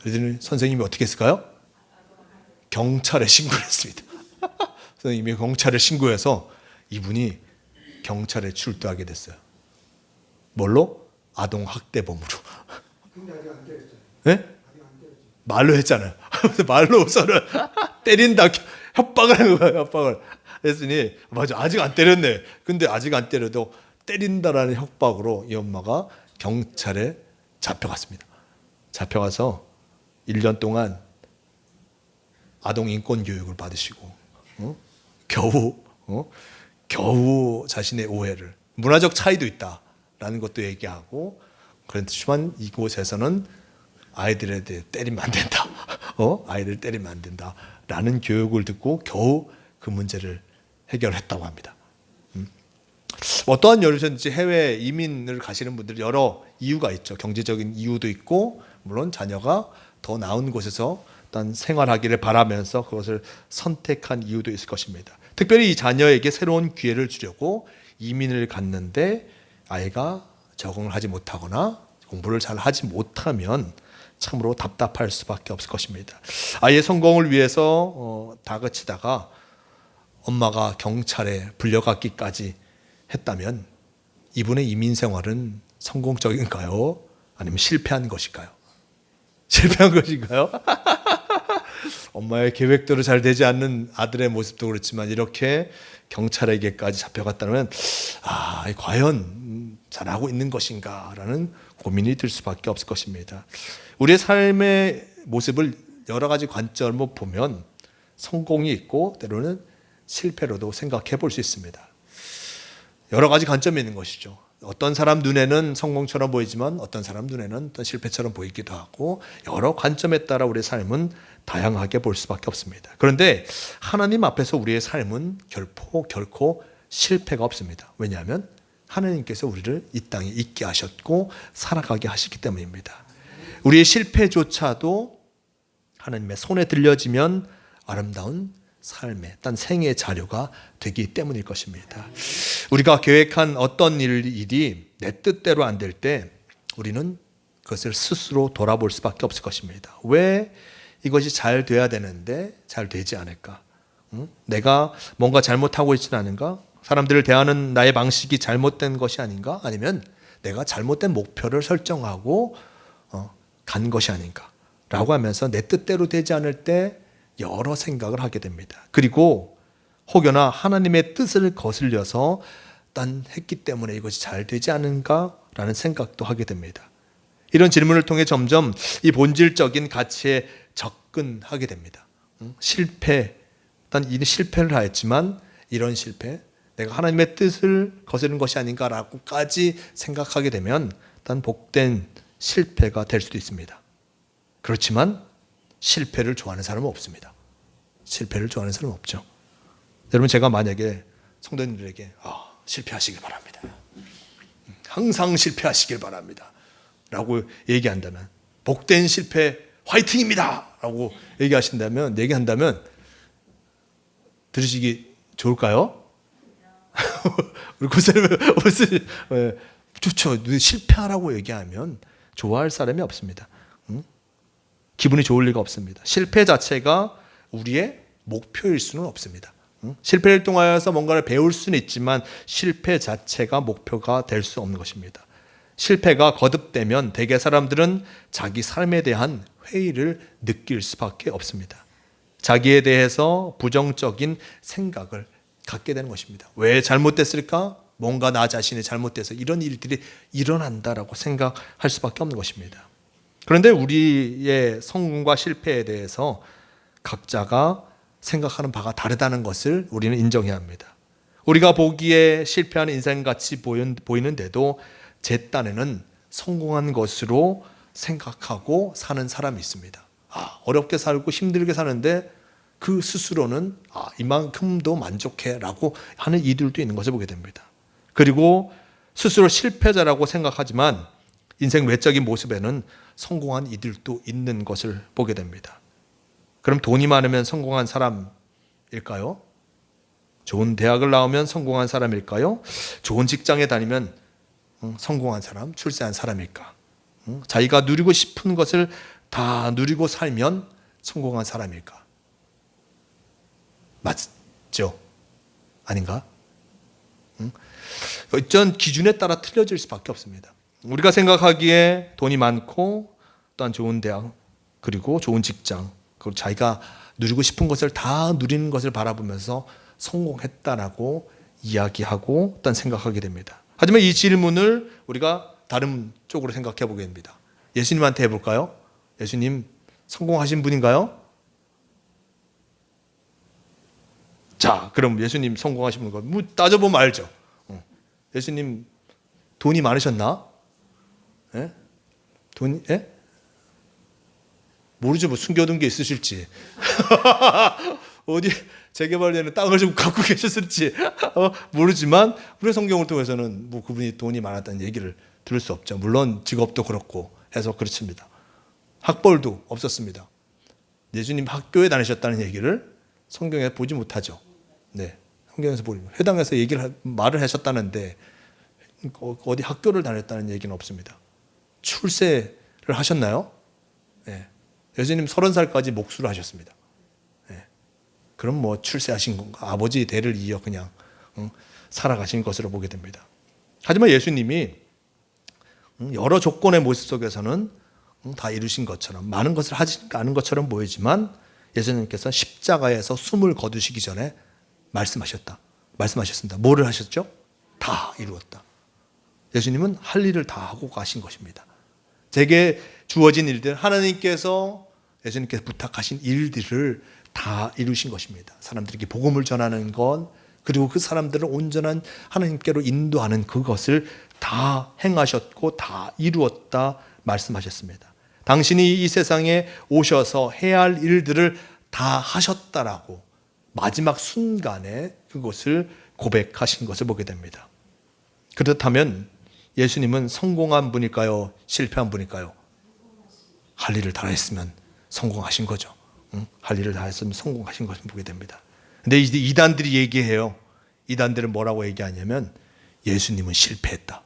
그랬더니 선생님이 어떻게 했을까요? 경찰에 신고를 했습니다. 선생님이 경찰에 신고해서 이분이 경찰에 출두하게 됐어요. 뭘로? 아동학대범으로. 근데 아직 안 때렸잖아요. 네? 아직 안 때렸죠. 말로 했잖아요. 말로 우선은 때린다 협박을 한 거예요. 협박을 했으니 맞아, 아직 안 때렸네. 근데 아직 안 때려도 때린다라는 협박으로 이 엄마가 경찰에 잡혀갔습니다. 잡혀가서 1년 동안 아동인권 교육을 받으시고 겨우 자신의 오해를, 문화적 차이도 있다라는 것도 얘기하고, 그렇지만 이곳에서는 아이들에 대해 때리면 안 된다. 아이들 때리면 안 된다라는 교육을 듣고 겨우 그 문제를 해결했다고 합니다. 어떠한 여유든지 해외 이민을 가시는 분들이 여러 이유가 있죠. 경제적인 이유도 있고, 물론 자녀가 더 나은 곳에서 일단 생활하기를 바라면서 그것을 선택한 이유도 있을 것입니다. 특별히 이 자녀에게 새로운 기회를 주려고 이민을 갔는데 아이가 적응을 하지 못하거나 공부를 잘 하지 못하면 참으로 답답할 수밖에 없을 것입니다. 아이의 성공을 위해서 다그치다가 엄마가 경찰에 불려갔기까지 했다면 이분의 이민 생활은 성공적인가요? 아니면 실패한 것일까요? 실패한 것인가요? 엄마의 계획대로 잘 되지 않는 아들의 모습도 그렇지만 이렇게 경찰에게까지 잡혀갔다면 과연 잘하고 있는 것인가라는 고민이 들 수밖에 없을 것입니다. 우리의 삶의 모습을 여러 가지 관점으로 보면 성공이 있고 때로는 실패로도 생각해 볼 수 있습니다. 여러 가지 관점이 있는 것이죠. 어떤 사람 눈에는 성공처럼 보이지만 어떤 사람 눈에는 또 실패처럼 보이기도 하고 여러 관점에 따라 우리의 삶은 다양하게 볼 수밖에 없습니다. 그런데 하나님 앞에서 우리의 삶은 결코 실패가 없습니다. 왜냐하면 하나님께서 우리를 이 땅에 있게 하셨고 살아가게 하시기 때문입니다. 우리의 실패조차도 하나님의 손에 들려지면 아름다운 삶의 단 생애의 자료가 되기 때문일 것입니다. 우리가 계획한 어떤 일이 내 뜻대로 안 될 때 우리는 그것을 스스로 돌아볼 수밖에 없을 것입니다. 왜 이것이 잘 돼야 되는데 잘 되지 않을까? 내가 뭔가 잘못하고 있지는 않은가? 사람들을 대하는 나의 방식이 잘못된 것이 아닌가? 아니면 내가 잘못된 목표를 설정하고 간 것이 아닌가? 라고 하면서 내 뜻대로 되지 않을 때 여러 생각을 하게 됩니다. 그리고 혹여나 하나님의 뜻을 거슬려서 난 했기 때문에 이것이 잘 되지 않은가라는 생각도 하게 됩니다. 이런 질문을 통해 점점 이 본질적인 가치에 접근하게 됩니다. 난 이 실패를 하였지만 이런 실패, 내가 하나님의 뜻을 거스르는 것이 아닌가라고까지 생각하게 되면 난 복된 실패가 될 수도 있습니다. 그렇지만 실패를 좋아하는 사람은 없습니다. 실패를 좋아하는 사람은 없죠. 여러분, 제가 만약에 성도님들에게 실패하시길 바랍니다. 항상 실패하시길 바랍니다. 라고 얘기한다면, 복된 실패 화이팅입니다! 라고 얘기한다면 들으시기 좋을까요? 우리 무슨 좋죠. 실패하라고 얘기하면 좋아할 사람이 없습니다. 기분이 좋을 리가 없습니다. 실패 자체가 우리의 목표일 수는 없습니다. 실패를 통하여서 뭔가를 배울 수는 있지만 실패 자체가 목표가 될 수 없는 것입니다. 실패가 거듭되면 대개 사람들은 자기 삶에 대한 회의를 느낄 수밖에 없습니다. 자기에 대해서 부정적인 생각을 갖게 되는 것입니다. 왜 잘못됐을까? 뭔가 나 자신이 잘못돼서 이런 일들이 일어난다라고 생각할 수밖에 없는 것입니다. 그런데 우리의 성공과 실패에 대해서 각자가 생각하는 바가 다르다는 것을 우리는 인정해야 합니다. 우리가 보기에 실패하는 인생같이 보이는데도 제 딴에는 성공한 것으로 생각하고 사는 사람이 있습니다. 어렵게 살고 힘들게 사는데 그 스스로는 이만큼도 만족해라고 하는 이들도 있는 것을 보게 됩니다. 그리고 스스로 실패자라고 생각하지만 인생 외적인 모습에는 성공한 이들도 있는 것을 보게 됩니다. 그럼 돈이 많으면 성공한 사람일까요? 좋은 대학을 나오면 성공한 사람일까요? 좋은 직장에 다니면 성공한 사람, 출세한 사람일까? 자기가 누리고 싶은 것을 다 누리고 살면 성공한 사람일까? 맞죠? 아닌가? 어떤 기준에 따라 틀려질 수밖에 없습니다. 우리가 생각하기에 돈이 많고 또한 좋은 대학, 그리고 좋은 직장, 그리고 자기가 누리고 싶은 것을 다 누리는 것을 바라보면서 성공했다라고 이야기하고 또한 생각하게 됩니다. 하지만 이 질문을 우리가 다른 쪽으로 생각해 보게 됩니다. 예수님한테 해볼까요? 예수님 성공하신 분인가요? 자, 그럼 예수님 성공하신 분인가? 뭐 따져보면 알죠. 예수님 돈이 많으셨나? 예? 돈이? 예? 모르죠. 뭐 숨겨둔 게 있으실지. 어디 재개발되는 땅을 좀 갖고 계셨을지 모르지만 우리 성경을 통해서는 뭐 그분이 돈이 많았다는 얘기를 들을 수 없죠. 물론 직업도 그렇고 해서 그렇습니다. 학벌도 없었습니다. 예수님 학교에 다니셨다는 얘기를 성경에 보지 못하죠. 네, 성경에서 보면 회당에서 말을 하셨다는데 어디 학교를 다녔다는 얘기는 없습니다. 출세를 하셨나요? 네. 예수님 30살까지 목수를 하셨습니다. 네. 그럼 뭐 출세하신 건가? 아버지 대를 이어 그냥 살아가신 것으로 보게 됩니다. 하지만 예수님이 여러 조건의 모습 속에서는 다 이루신 것처럼 많은 것을 하지 않은 것처럼 보이지만 예수님께서 십자가에서 숨을 거두시기 전에 말씀하셨습니다. 뭐를 하셨죠? 다 이루었다. 예수님은 할 일을 다 하고 가신 것입니다. 제게 주어진 일들, 하나님께서 예수님께서 부탁하신 일들을 다 이루신 것입니다. 사람들에게 복음을 전하는 것, 그리고 그 사람들을 온전한 하나님께로 인도하는 그것을 다 행하셨고 다 이루었다 말씀하셨습니다. 당신이 이 세상에 오셔서 해야 할 일들을 다 하셨다라고 마지막 순간에 그것을 고백하신 것을 보게 됩니다. 그렇다면 예수님은 성공한 분일까요? 실패한 분일까요? 할 일을 다 했으면 성공하신 거죠. 할 일을 다 했으면 성공하신 것을 보게 됩니다. 근데 이단들이 얘기해요. 이단들은 뭐라고 얘기하냐면 예수님은 실패했다.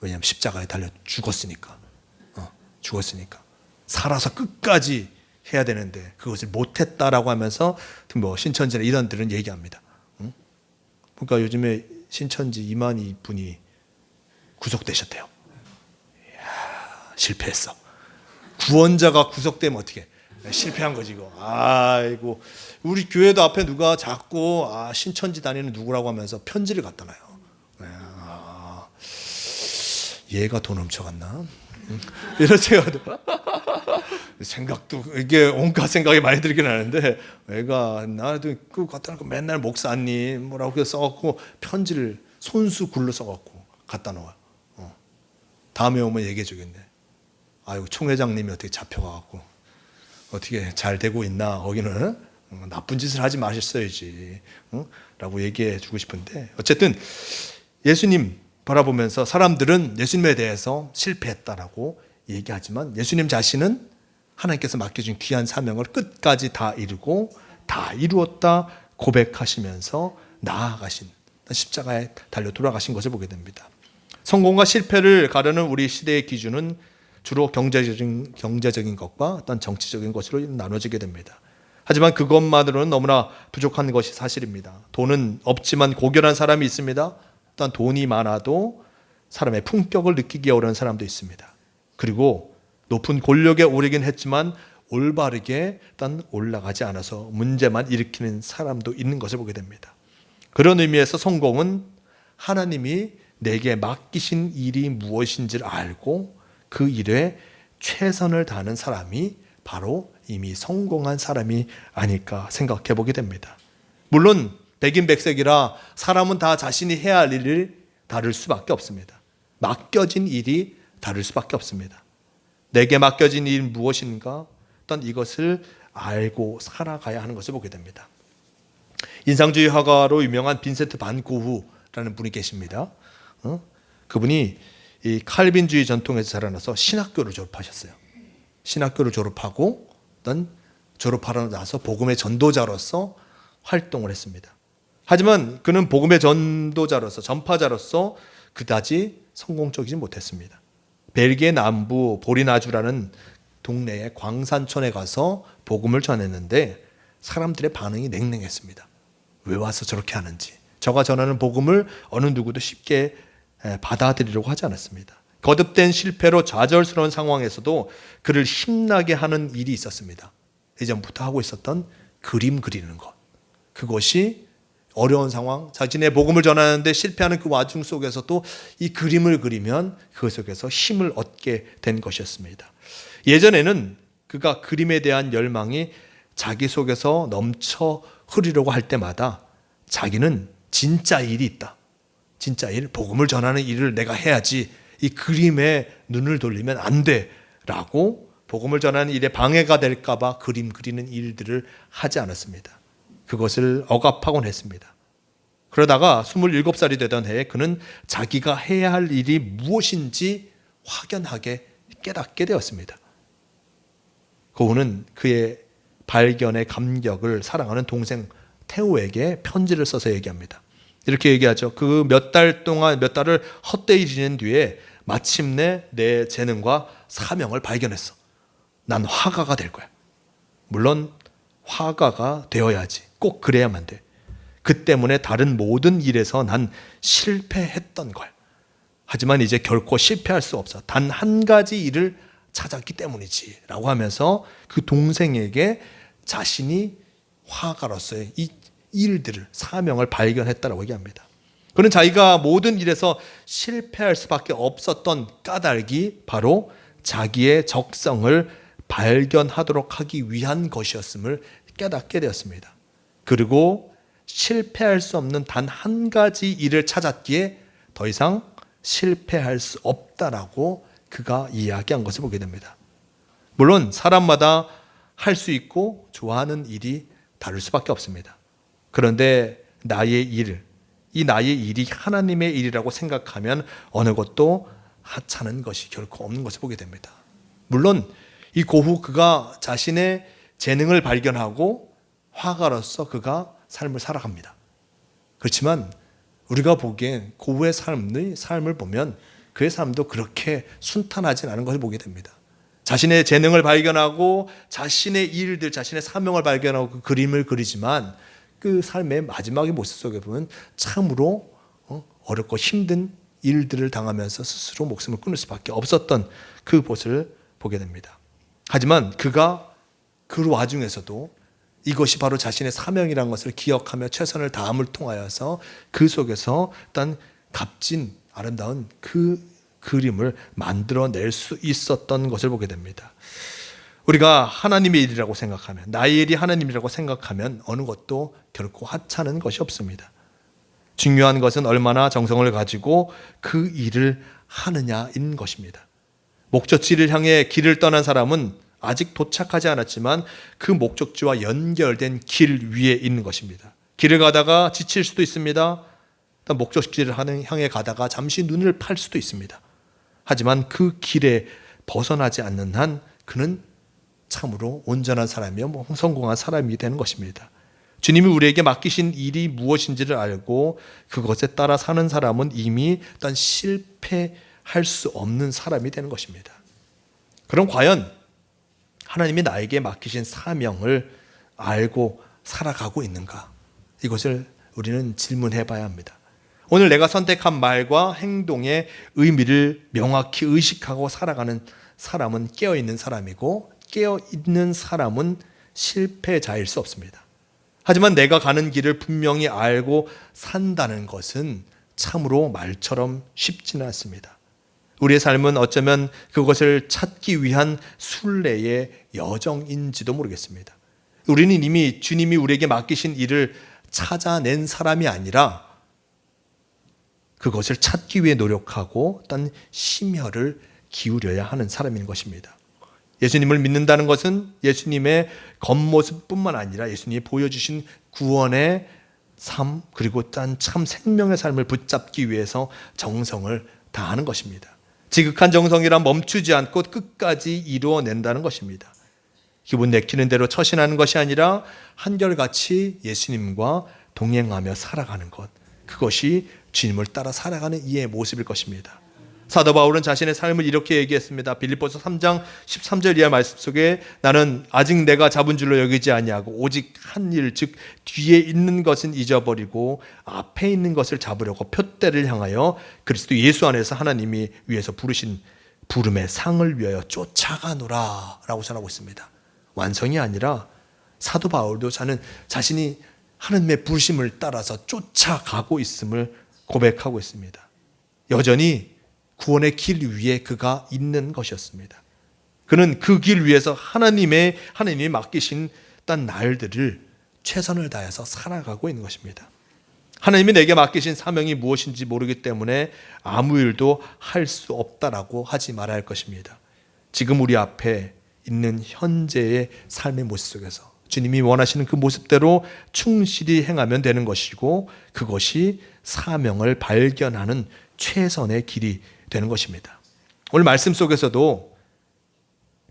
왜냐하면 십자가에 달려 죽었으니까. 죽었으니까. 살아서 끝까지 해야 되는데 그것을 못했다라고 하면서 뭐 신천지나 이단들은 얘기합니다. 그러니까 요즘에 신천지 이만희 분이 구속되셨대요. 이야, 실패했어. 구원자가 구속되면 어떻게? 실패한 거지 이거. 아이고, 우리 교회도 앞에 누가 자꾸 신천지 다니는 누구라고 하면서 편지를 갖다 놔요. 얘가 돈 훔쳐갔나? 이런 생각도 이게 온갖 생각이 많이 들긴 하는데, 얘가 나도 그 갖다 놓고 맨날 목사님 뭐라고 써갖고 편지를 손수 글로 써갖고 갖다 놓아요. 다음에 오면 얘기해 주겠네. 아이고, 총회장님이 어떻게 잡혀가갖고 어떻게 잘 되고 있나, 거기는 나쁜 짓을 하지 마셨어야지 라고 얘기해 주고 싶은데, 어쨌든 예수님 바라보면서 사람들은 예수님에 대해서 실패했다라고 얘기하지만 예수님 자신은 하나님께서 맡겨준 귀한 사명을 끝까지 다 이루고 다 이루었다 고백하시면서 나아가신, 십자가에 달려 돌아가신 것을 보게 됩니다. 성공과 실패를 가르는 우리 시대의 기준은 주로 경제적인 것과 어떤 정치적인 것으로 나눠지게 됩니다. 하지만 그것만으로는 너무나 부족한 것이 사실입니다. 돈은 없지만 고결한 사람이 있습니다. 일단 돈이 많아도 사람의 품격을 느끼기 어려운 사람도 있습니다. 그리고 높은 권력에 오르긴 했지만 올바르게 일단 올라가지 않아서 문제만 일으키는 사람도 있는 것을 보게 됩니다. 그런 의미에서 성공은 하나님이 내게 맡기신 일이 무엇인지를 알고 그 일에 최선을 다하는 사람이 바로 이미 성공한 사람이 아닐까 생각해 보게 됩니다. 물론 백인백색이라 사람은 다 자신이 해야 할 일을 다룰 수밖에 없습니다. 맡겨진 일이 다를 수밖에 없습니다. 내게 맡겨진 일이 무엇인가? 일단 이것을 알고 살아가야 하는 것을 보게 됩니다. 인상주의 화가로 유명한 빈센트 반 고흐라는 분이 계십니다. 그분이 이 칼빈주의 전통에서 자라나서 신학교를 졸업하셨어요. 신학교를 졸업하고 어떤 졸업하고 나서 복음의 전도자로서 활동을 했습니다. 하지만 그는 복음의 전도자로서, 전파자로서 그다지 성공적이지 못했습니다. 벨기에 남부 보리나주라는 동네의 광산촌에 가서 복음을 전했는데 사람들의 반응이 냉랭했습니다. 왜 와서 저렇게 하는지. 저가 전하는 복음을 어느 누구도 쉽게 받아들이려고 하지 않았습니다. 거듭된 실패로 좌절스러운 상황에서도 그를 힘나게 하는 일이 있었습니다. 예전부터 하고 있었던 그림 그리는 것. 그것이 어려운 상황, 자신의 복음을 전하는데 실패하는 그 와중 속에서도 이 그림을 그리면 그 속에서 힘을 얻게 된 것이었습니다. 예전에는 그가 그림에 대한 열망이 자기 속에서 넘쳐 흐르려고 할 때마다 자기는 진짜 일이 있다. 진짜 일, 복음을 전하는 일을 내가 해야지. 이 그림에 눈을 돌리면 안 돼. 라고 복음을 전하는 일에 방해가 될까 봐 그림 그리는 일들을 하지 않았습니다. 그것을 억압하곤 했습니다. 그러다가 27살이 되던 해에 그는 자기가 해야 할 일이 무엇인지 확연하게 깨닫게 되었습니다. 고흐는 그의 발견의 감격을 사랑하는 동생 테오에게 편지를 써서 얘기합니다. 이렇게 얘기하죠. 그 몇 달을 헛되이 지낸 뒤에 마침내 내 재능과 사명을 발견했어. 난 화가가 될 거야. 물론 화가가 되어야지. 꼭 그래야만 돼. 그 때문에 다른 모든 일에서 난 실패했던 거야. 하지만 이제 결코 실패할 수 없어. 단 한 가지 일을 찾았기 때문이지. 라고 하면서 그 동생에게 자신이 화가로서의 이 일들을, 사명을 발견했다라고 얘기합니다. 그는 자기가 모든 일에서 실패할 수밖에 없었던 까닭이 바로 자기의 적성을 발견하도록 하기 위한 것이었음을 깨닫게 되었습니다. 그리고 실패할 수 없는 단 한 가지 일을 찾았기에 더 이상 실패할 수 없다라고 그가 이야기한 것을 보게 됩니다. 물론 사람마다 할 수 있고 좋아하는 일이 다를 수밖에 없습니다. 그런데 이 나의 일이 하나님의 일이라고 생각하면 어느 것도 하찮은 것이 결코 없는 것을 보게 됩니다. 물론 이 고후 그가 자신의 재능을 발견하고 화가로서 그가 삶을 살아갑니다. 그렇지만 우리가 보기엔 고후의 삶을 보면 그의 삶도 그렇게 순탄하진 않은 것을 보게 됩니다. 자신의 재능을 발견하고 자신의 일들, 자신의 사명을 발견하고 그 그림을 그리지만 그 삶의 마지막의 모습 속에 보면 참으로 어렵고 힘든 일들을 당하면서 스스로 목숨을 끊을 수밖에 없었던 그 모습을 보게 됩니다. 하지만 그가 그 와중에서도 이것이 바로 자신의 사명이라는 것을 기억하며 최선을 다함을 통하여서 그 속에서 어떤 값진 아름다운 그 그림을 만들어낼 수 있었던 것을 보게 됩니다. 우리가 하나님의 일이라고 생각하면, 나의 일이 하나님이라고 생각하면 어느 것도 결코 하찮은 것이 없습니다. 중요한 것은 얼마나 정성을 가지고 그 일을 하느냐인 것입니다. 목적지를 향해 길을 떠난 사람은 아직 도착하지 않았지만 그 목적지와 연결된 길 위에 있는 것입니다. 길을 가다가 지칠 수도 있습니다. 목적지를 향해 가다가 잠시 눈을 팔 수도 있습니다. 하지만 그 길에 벗어나지 않는 한 그는 참으로 온전한 사람이며 성공한 사람이 되는 것입니다. 주님이 우리에게 맡기신 일이 무엇인지를 알고 그것에 따라 사는 사람은 이미 일단 실패할 수 없는 사람이 되는 것입니다. 그럼 과연 하나님이 나에게 맡기신 사명을 알고 살아가고 있는가? 이것을 우리는 질문해 봐야 합니다. 오늘 내가 선택한 말과 행동의 의미를 명확히 의식하고 살아가는 사람은 깨어있는 사람이고 깨어있는 사람은 실패자일 수 없습니다. 하지만 내가 가는 길을 분명히 알고 산다는 것은 참으로 말처럼 쉽지는 않습니다. 우리의 삶은 어쩌면 그것을 찾기 위한 순례의 여정인지도 모르겠습니다. 우리는 이미 주님이 우리에게 맡기신 일을 찾아낸 사람이 아니라 그것을 찾기 위해 노력하고 어떤 심혈을 기울여야 하는 사람인 것입니다. 예수님을 믿는다는 것은 예수님의 겉모습뿐만 아니라 예수님이 보여주신 구원의 삶 그리고 참 생명의 삶을 붙잡기 위해서 정성을 다하는 것입니다. 지극한 정성이란 멈추지 않고 끝까지 이루어낸다는 것입니다. 기분 내키는 대로 처신하는 것이 아니라 한결같이 예수님과 동행하며 살아가는 것, 그것이 주님을 따라 살아가는 이의 모습일 것입니다. 사도 바울은 자신의 삶을 이렇게 얘기했습니다. 빌립보서 3장 13절 이하 말씀 속에 나는 아직 내가 잡은 줄로 여기지 아니하고 오직 한 일, 즉 뒤에 있는 것은 잊어버리고 앞에 있는 것을 잡으려고 표대를 향하여 그리스도 예수 안에서 하나님이 위해서 부르신 부름의 상을 위하여 쫓아가노라 라고 전하고 있습니다. 완성이 아니라 사도 바울도 자신이 하나님의 부르심을 따라서 쫓아가고 있음을 고백하고 있습니다. 여전히 구원의 길 위에 그가 있는 것이었습니다. 그는 그 길 위에서 하나님이 맡기신 딴 날들을 최선을 다해서 살아가고 있는 것입니다. 하나님이 내게 맡기신 사명이 무엇인지 모르기 때문에 아무 일도 할 수 없다라고 하지 말아야 할 것입니다. 지금 우리 앞에 있는 현재의 삶의 모습 속에서 주님이 원하시는 그 모습대로 충실히 행하면 되는 것이고 그것이 사명을 발견하는 최선의 길이 되는 것입니다. 오늘 말씀 속에서도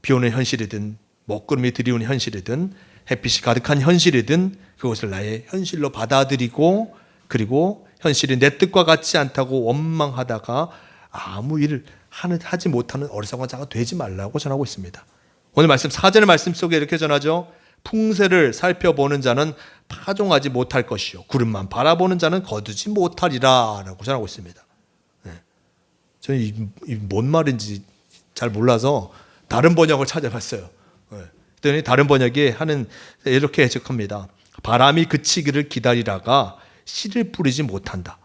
비 오는 현실이든 먹구름이 드리운 현실이든 햇빛이 가득한 현실이든 그것을 나의 현실로 받아들이고 그리고 현실이 내 뜻과 같지 않다고 원망하다가 아무 일을 하지 못하는 어리석은 자가 되지 말라고 전하고 있습니다. 오늘 말씀 4절의 말씀 속에 이렇게 전하죠. 풍세를 살펴보는 자는 파종하지 못할 것이요 구름만 바라보는 자는 거두지 못하리라 라고 전하고 있습니다. 저는 이 뭔 말인지 잘 몰라서 다른 번역을 찾아봤어요. 그랬더니 다른 번역이 이렇게 해석합니다. 바람이 그치기를 기다리다가 씨를 뿌리지 못한다.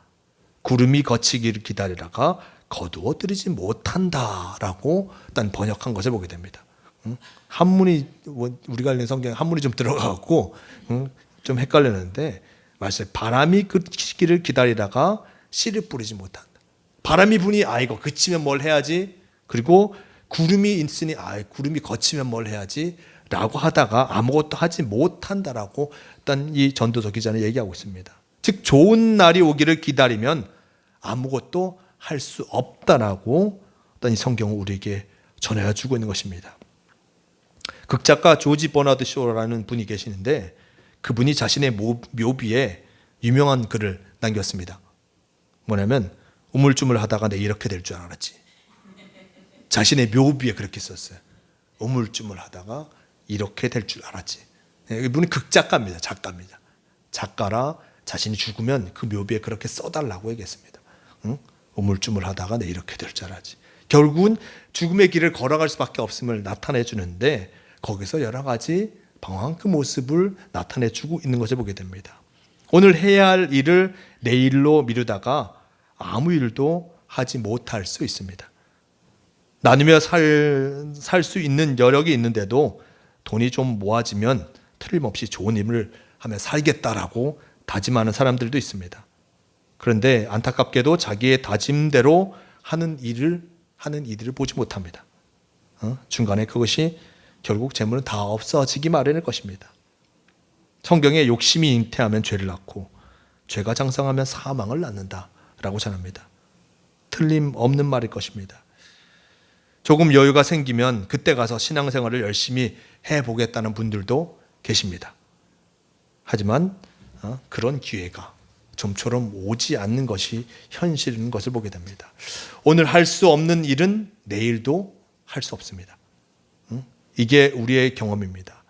구름이 거치기를 기다리다가 거두어 들이지 못한다라고 일단 번역한 것을 보게 됩니다. 한문이 우리가 읽는 성경에 한문이 좀 들어가고 좀 헷갈리는데 말씀 바람이 그치기를 기다리다가 씨를 뿌리지 못한다. 바람이 부니 이거 그치면 뭘 해야지. 그리고 구름이 있으니 구름이 거치면 뭘 해야지 라고 하다가 아무것도 하지 못한다라고 일단 이 전도서 기자는 얘기하고 있습니다. 즉 좋은 날이 오기를 기다리면 아무것도 할 수 없다라고 일단 이 성경은 우리에게 전해주고 있는 것입니다. 극작가 조지 버나드 쇼라는 분이 계시는데 그분이 자신의 묘비에 유명한 글을 남겼습니다. 뭐냐면 우물쭈물 하다가 내 이렇게 될 줄 알았지. 자신의 묘비에 그렇게 썼어요. 우물쭈물 하다가 이렇게 될 줄 알았지. 이분은 극작가입니다. 작가입니다. 작가라 자신이 죽으면 그 묘비에 그렇게 써달라고 얘기했습니다. 우물쭈물 하다가 내 이렇게 될 줄 알았지. 결국은 죽음의 길을 걸어갈 수밖에 없음을 나타내 주는데 거기서 여러 가지 방황한 그 모습을 나타내 주고 있는 것을 보게 됩니다. 오늘 해야 할 일을 내일로 미루다가 아무 일도 하지 못할 수 있습니다. 나누며 살 수 있는 여력이 있는데도 돈이 좀 모아지면 틀림없이 좋은 일을 하며 살겠다라고 다짐하는 사람들도 있습니다. 그런데 안타깝게도 자기의 다짐대로 하는 이들을 보지 못합니다. 중간에 그것이 결국 재물은 다 없어지기 마련일 것입니다. 성경에 욕심이 잉태하면 죄를 낳고 죄가 장성하면 사망을 낳는다라고 전합니다. 틀림없는 말일 것입니다. 조금 여유가 생기면 그때 가서 신앙생활을 열심히 해보겠다는 분들도 계십니다. 하지만 그런 기회가 좀처럼 오지 않는 것이 현실인 것을 보게 됩니다. 오늘 할 수 없는 일은 내일도 할 수 없습니다. 이게 우리의 경험입니다.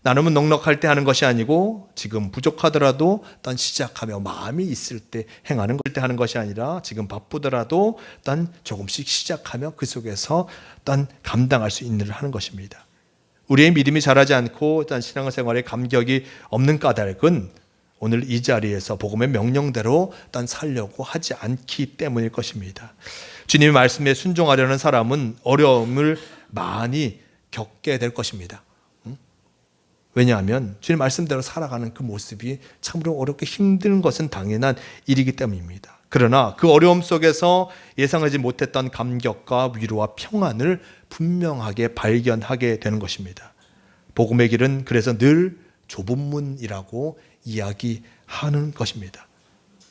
나눔은 넉넉할 때 하는 것이 아니고 지금 부족하더라도 일단 시작하며 마음이 있을 때 행하는 때 하는 것이 아니라 지금 바쁘더라도 일단 조금씩 시작하며 그 속에서 일단 감당할 수 있는 일을 하는 것입니다. 우리의 믿음이 자라지 않고 일단 신앙생활에 감격이 없는 까닭은 오늘 이 자리에서 복음의 명령대로 일단 살려고 하지 않기 때문일 것입니다. 주님의 말씀에 순종하려는 사람은 어려움을 많이 겪게 될 것입니다. 왜냐하면 주님 말씀대로 살아가는 그 모습이 참으로 어렵게 힘든 것은 당연한 일이기 때문입니다. 그러나 그 어려움 속에서 예상하지 못했던 감격과 위로와 평안을 분명하게 발견하게 되는 것입니다. 복음의 길은 그래서 늘 좁은 문이라고 이야기하는 것입니다.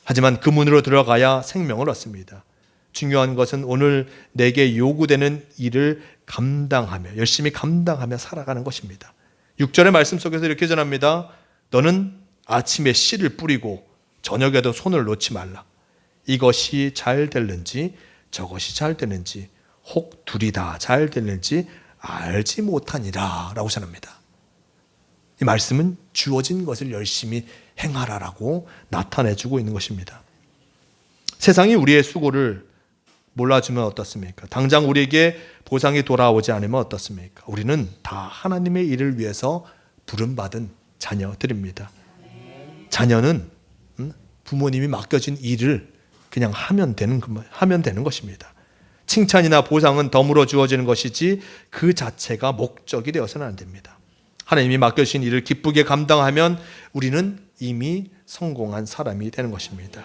하지만 그 문으로 들어가야 생명을 얻습니다. 중요한 것은 오늘 내게 요구되는 일을 감당하며 열심히 감당하며 살아가는 것입니다. 6절의 말씀 속에서 이렇게 전합니다. 너는 아침에 씨를 뿌리고 저녁에도 손을 놓지 말라. 이것이 잘 될는지 저것이 잘 되는지 혹 둘이 다 잘 될는지 알지 못하니라 라고 전합니다. 이 말씀은 주어진 것을 열심히 행하라라고 나타내주고 있는 것입니다. 세상이 우리의 수고를 몰라주면 어떻습니까? 당장 우리에게 보상이 돌아오지 않으면 어떻습니까? 우리는 다 하나님의 일을 위해서 부름받은 자녀들입니다. 자녀는 부모님이 맡겨진 일을 그냥 하면 되는 것입니다. 칭찬이나 보상은 덤으로 주어지는 것이지 그 자체가 목적이 되어서는 안 됩니다. 하나님이 맡겨주신 일을 기쁘게 감당하면 우리는 이미 성공한 사람이 되는 것입니다.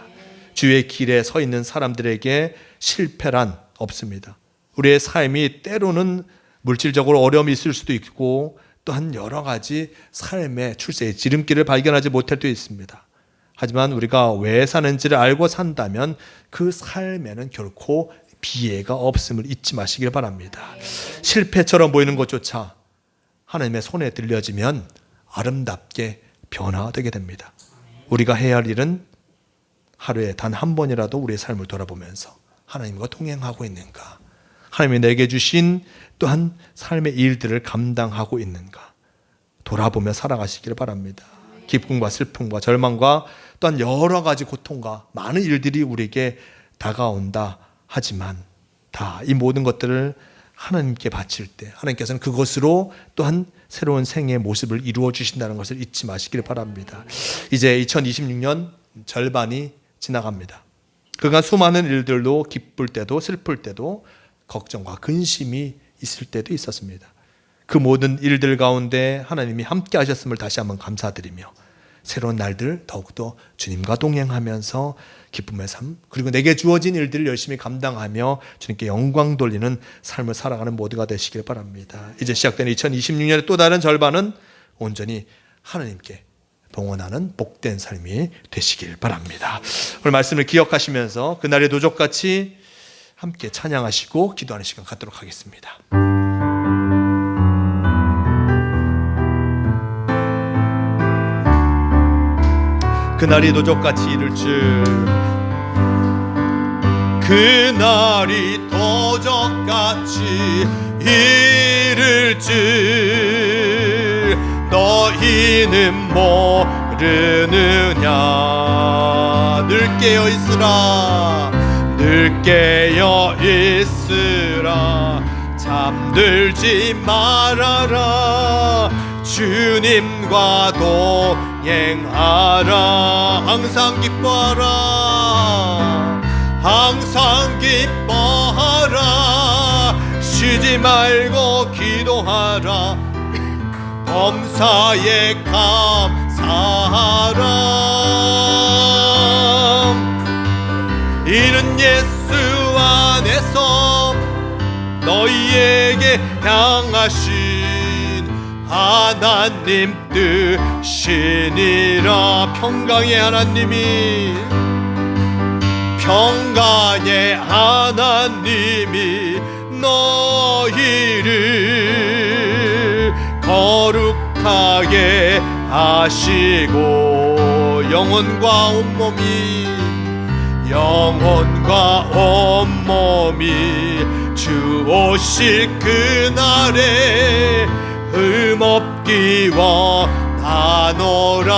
주의 길에 서 있는 사람들에게 실패란 없습니다. 우리의 삶이 때로는 물질적으로 어려움이 있을 수도 있고 또한 여러 가지 삶의 출세의 지름길을 발견하지 못할 때도 있습니다. 하지만 우리가 왜 사는지를 알고 산다면 그 삶에는 결코 비애가 없음을 잊지 마시길 바랍니다. 실패처럼 보이는 것조차 하나님의 손에 들려지면 아름답게 변화되게 됩니다. 우리가 해야 할 일은 하루에 단 한 번이라도 우리의 삶을 돌아보면서 하나님과 동행하고 있는가, 하나님이 내게 주신 또한 삶의 일들을 감당하고 있는가 돌아보며 살아가시기를 바랍니다. 기쁨과 슬픔과 절망과 또한 여러 가지 고통과 많은 일들이 우리에게 다가온다 하지만 다 이 모든 것들을 하나님께 바칠 때 하나님께서는 그것으로 또한 새로운 생의 모습을 이루어 주신다는 것을 잊지 마시기를 바랍니다. 이제 2026년 절반이 지나갑니다. 그간 수많은 일들도 기쁠 때도 슬플 때도 걱정과 근심이 있을 때도 있었습니다. 그 모든 일들 가운데 하나님이 함께 하셨음을 다시 한번 감사드리며 새로운 날들 더욱더 주님과 동행하면서 기쁨의 삶, 그리고 내게 주어진 일들을 열심히 감당하며 주님께 영광 돌리는 삶을 살아가는 모두가 되시길 바랍니다. 이제 시작되는 2026년의 또 다른 절반은 온전히 하나님께 봉헌하는 복된 삶이 되시길 바랍니다. 오늘 말씀을 기억하시면서 그날의 도적같이 함께 찬양하시고 기도하는 시간 갖도록 하겠습니다. 그날이 도적같이 이를 줄, 그날이 도적같이 이를 줄 너희는 모르느냐. 늘 깨어 있으라, 늘 깨어 있으라, 잠들지 말아라. 주님과 동행하라. 항상 기뻐하라, 항상 기뻐하라. 쉬지 말고 기도하라. 범사에 감사하라. 이는 예수 안에서 너희에게 향하신 하나님 뜻이니라. 평강의 하나님이, 평강의 하나님이 너희를 거룩하게 하시고 영혼과 온몸이, 영혼과 온몸이 주 오실 그날에 흠없기와 하노라.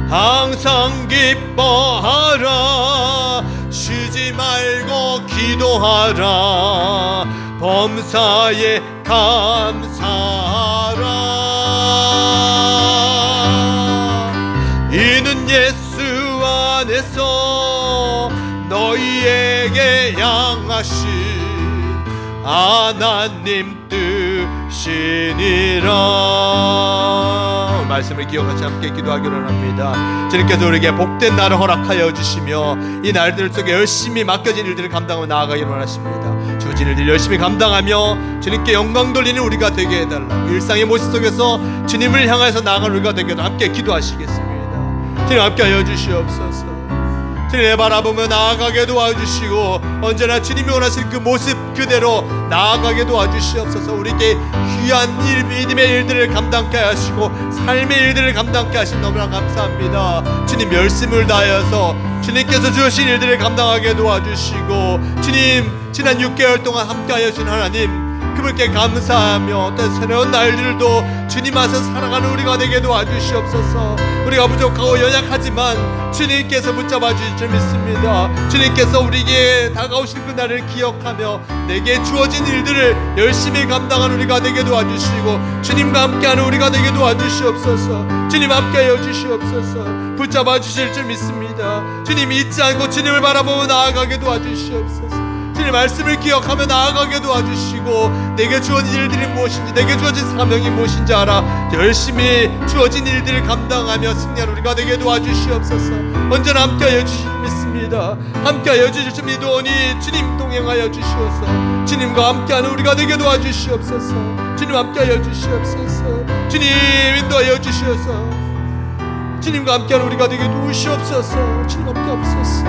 항상 기뻐하라, 쉬지 말고 기도하라. 범사에 감사하라. 이는 예수 안에서 너희에게 향하신 하나님 뜻이니라. 말씀을 기억하시 함께 기도하기로 합니다. 주님께서 우리에게 복된 날을 허락하여 주시며 이 날들 속에 열심히 맡겨진 일들을 감당하며 나아가기를 원하십니다. 주어진 일들 열심히 감당하며 주님께 영광 돌리는 우리가 되게 해달라고, 일상의 모습 속에서 주님을 향해서 나아가는 우리가 되게 해달라고 함께 기도하시겠습니다. 주님 함께 하여 주시옵소서. 주님을 바라보며 나아가게 도와주시고 언제나 주님이 원하실 그 모습 그대로 나아가게 도와주시옵소서. 우리에게 귀한 일, 믿음의 일들을 감당케 하시고 삶의 일들을 감당케 하신 너무나 감사합니다. 주님 열심을 다하여서 주님께서 주신 일들을 감당하게 도와주시고, 주님 지난 6개월 동안 함께하여 주신 하나님 그분께 감사하며 어떤 새로운 날들도 주님 안에서 살아가는 우리가 되게 도와주시옵소서. 우리가 부족하고 연약하지만 주님께서 붙잡아 주실 줄 믿습니다. 주님께서 우리에게 다가오실 그날을 기억하며 내게 주어진 일들을 열심히 감당하는 우리가 되게 도와주시고 주님과 함께하는 우리가 되게 도와주시옵소서. 주님 함께하여 주시옵소서. 붙잡아 주실 줄 믿습니다. 주님 잊지 않고 주님을 바라보며 나아가게 도와주시옵소서. 주님 말씀을 기억하며 나아가게 도와주시고 내게 주어진 일들이 무엇인지, 내게 주어진 사명이 무엇인지 알아 열심히 주어진 일들을 감당하며 승리하는 우리가 되게 도와주시옵소서. 언제나 함께하여 주실 믿습니다. 함께하여 주실 줄 믿으오니 주님 동행하여 주시옵소서. 주님과 함께하는 우리가 되게 도와주시옵소서. 주님 함께하여 주시옵소서. 주님 인도하여 주시옵소서. 주님과 함께하는 우리가 되게 도우시옵소서. 주님 함께하옵소서.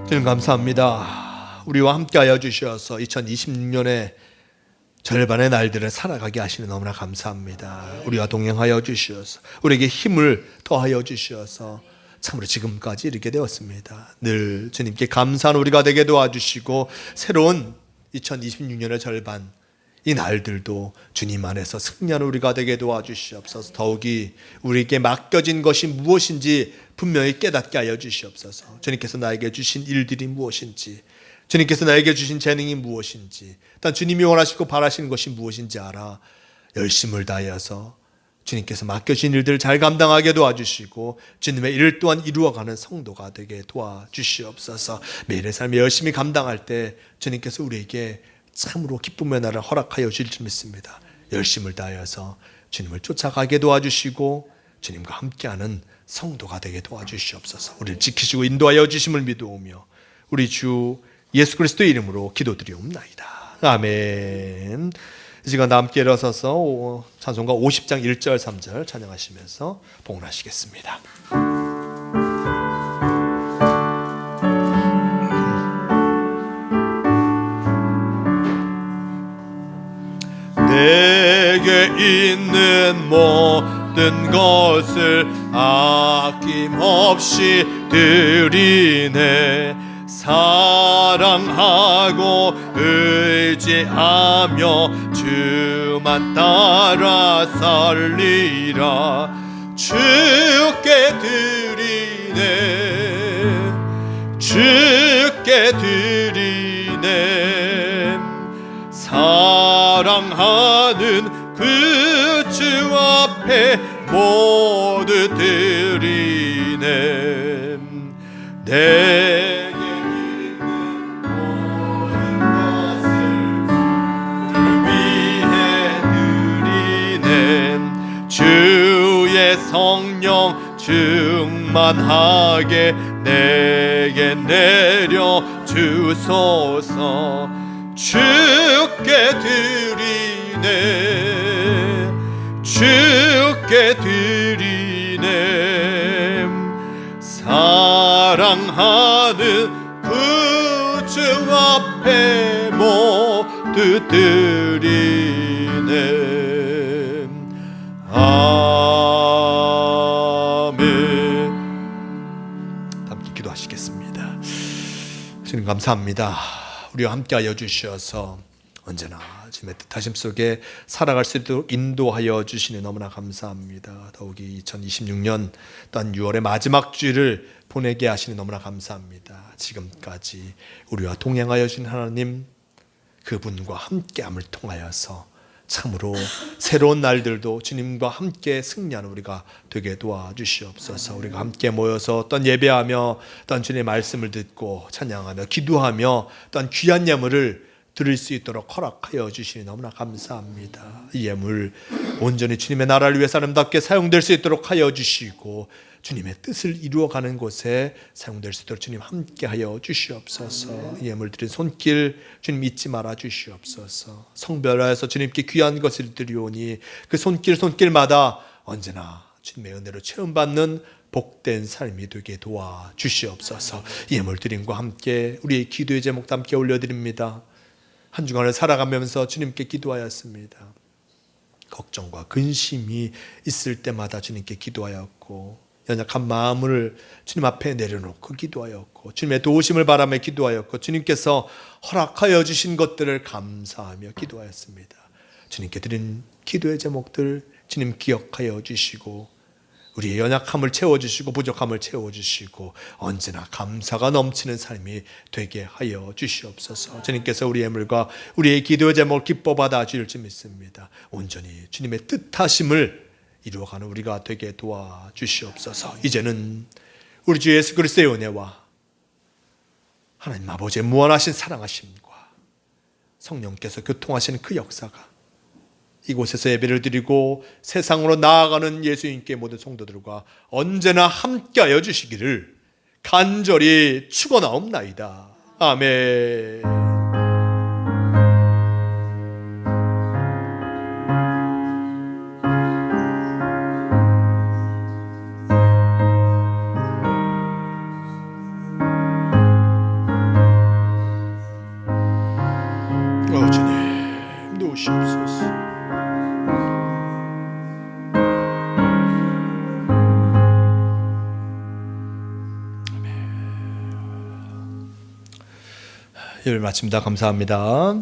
주님 감사합니다. 우리와 함께하여 주셔서 2026년의 절반의 날들을 살아가게 하시는 너무나 감사합니다. 우리와 동행하여 주셔서 우리에게 힘을 더하여 주셔서 참으로 지금까지 이르게 되었습니다. 늘 주님께 감사한 우리가 되게 도와주시고 새로운 2026년의 절반 이 날들도 주님 안에서 승리하는 우리가 되게 도와주시옵소서. 더욱이 우리에게 맡겨진 것이 무엇인지 분명히 깨닫게 하여 주시옵소서. 주님께서 나에게 주신 일들이 무엇인지, 주님께서 나에게 주신 재능이 무엇인지, 단 주님이 원하시고 바라시는 것이 무엇인지 알아 열심을 다하여서 주님께서 맡겨진 일들을 잘 감당하게 도와주시고 주님의 일을 또한 이루어가는 성도가 되게 도와주시옵소서. 매일의 삶을 열심히 감당할 때 주님께서 우리에게 참으로 기쁨의 날을 허락하여 주실 줄 믿습니다. 열심을 다하여서 주님을 쫓아가게 도와주시고 주님과 함께하는 성도가 되게 도와주시옵소서. 우리를 지키시고 인도하여 주심을 믿어오며 우리 주 예수 그리스도의 이름으로 기도드리옵나이다. 아멘. 이 시간 다 함께 일어서서 찬송가 50장 1절 3절 찬양하시면서 봉헌하시겠습니다. 내게 있는 모든 것을 아낌없이 드리네. 사랑하고 의지하며 주만 따라 살리라. 주께 드리네. 주께 드리네. 사랑하는 그 주 앞에 모두 드리네. 내게 있는 모든 것을 위해 드리네. 주의 성령 충만하게 내게 내려 주소서. 주께 드리네. 주께 드리네. 사랑하는 그 주 앞에 모두 드리네. 아멘. 함께 기도하시겠습니다. 주님 감사합니다. 우리와 함께하여 주셔서 언제나 주님의 뜻하심 속에 살아갈 수 있도록 인도하여 주시니 너무나 감사합니다. 더욱이 2026년 또한 6월의 마지막 주일을 보내게 하시니 너무나 감사합니다. 지금까지 우리와 동행하여 주신 하나님, 그분과 함께함을 통하여서 참으로 새로운 날들도 주님과 함께 승리하는 우리가 되게 도와주시옵소서. 우리가 함께 모여서 또한 예배하며 또한 주님의 말씀을 듣고 찬양하며 기도하며 또한 귀한 예물을 드릴 수 있도록 허락하여 주시니 너무나 감사합니다. 이 예물 온전히 주님의 나라를 위해 아름답게 사용될 수 있도록 하여 주시고 주님의 뜻을 이루어가는 곳에 사용될 수 있도록 주님 함께하여 주시옵소서. 이 예물 드린 손길 주님 잊지 말아 주시옵소서. 성별하여서 주님께 귀한 것을 드리오니 그 손길마다 언제나 주님의 은혜로 체험받는 복된 삶이 되게 도와주시옵소서. 이 예물 드림과 함께 우리의 기도의 제목도 함께 올려드립니다. 한 주간을 살아가면서 주님께 기도하였습니다. 걱정과 근심이 있을 때마다 주님께 기도하였고 연약한 마음을 주님 앞에 내려놓고 기도하였고 주님의 도우심을 바라며 기도하였고 주님께서 허락하여 주신 것들을 감사하며 기도하였습니다. 주님께 드린 기도의 제목들 주님 기억하여 주시고 우리의 연약함을 채워주시고 부족함을 채워주시고 언제나 감사가 넘치는 삶이 되게 하여 주시옵소서. 주님께서 우리의 예물과 우리의 기도의 제목을 기뻐 받아 주실 줄 믿습니다. 온전히 주님의 뜻하심을 이루어가는 우리가 되게 도와주시옵소서. 이제는 우리 주 예수 그리스도의 은혜와 하나님 아버지의 무한하신 사랑하심과 성령께서 교통하시는 그 역사가 이곳에서 예배를 드리고 세상으로 나아가는 예수님께 모든 성도들과 언제나 함께하여 주시기를 간절히 축원하옵나이다. 아멘. 주님 놓으시옵소서. 예배 마칩니다. 감사합니다.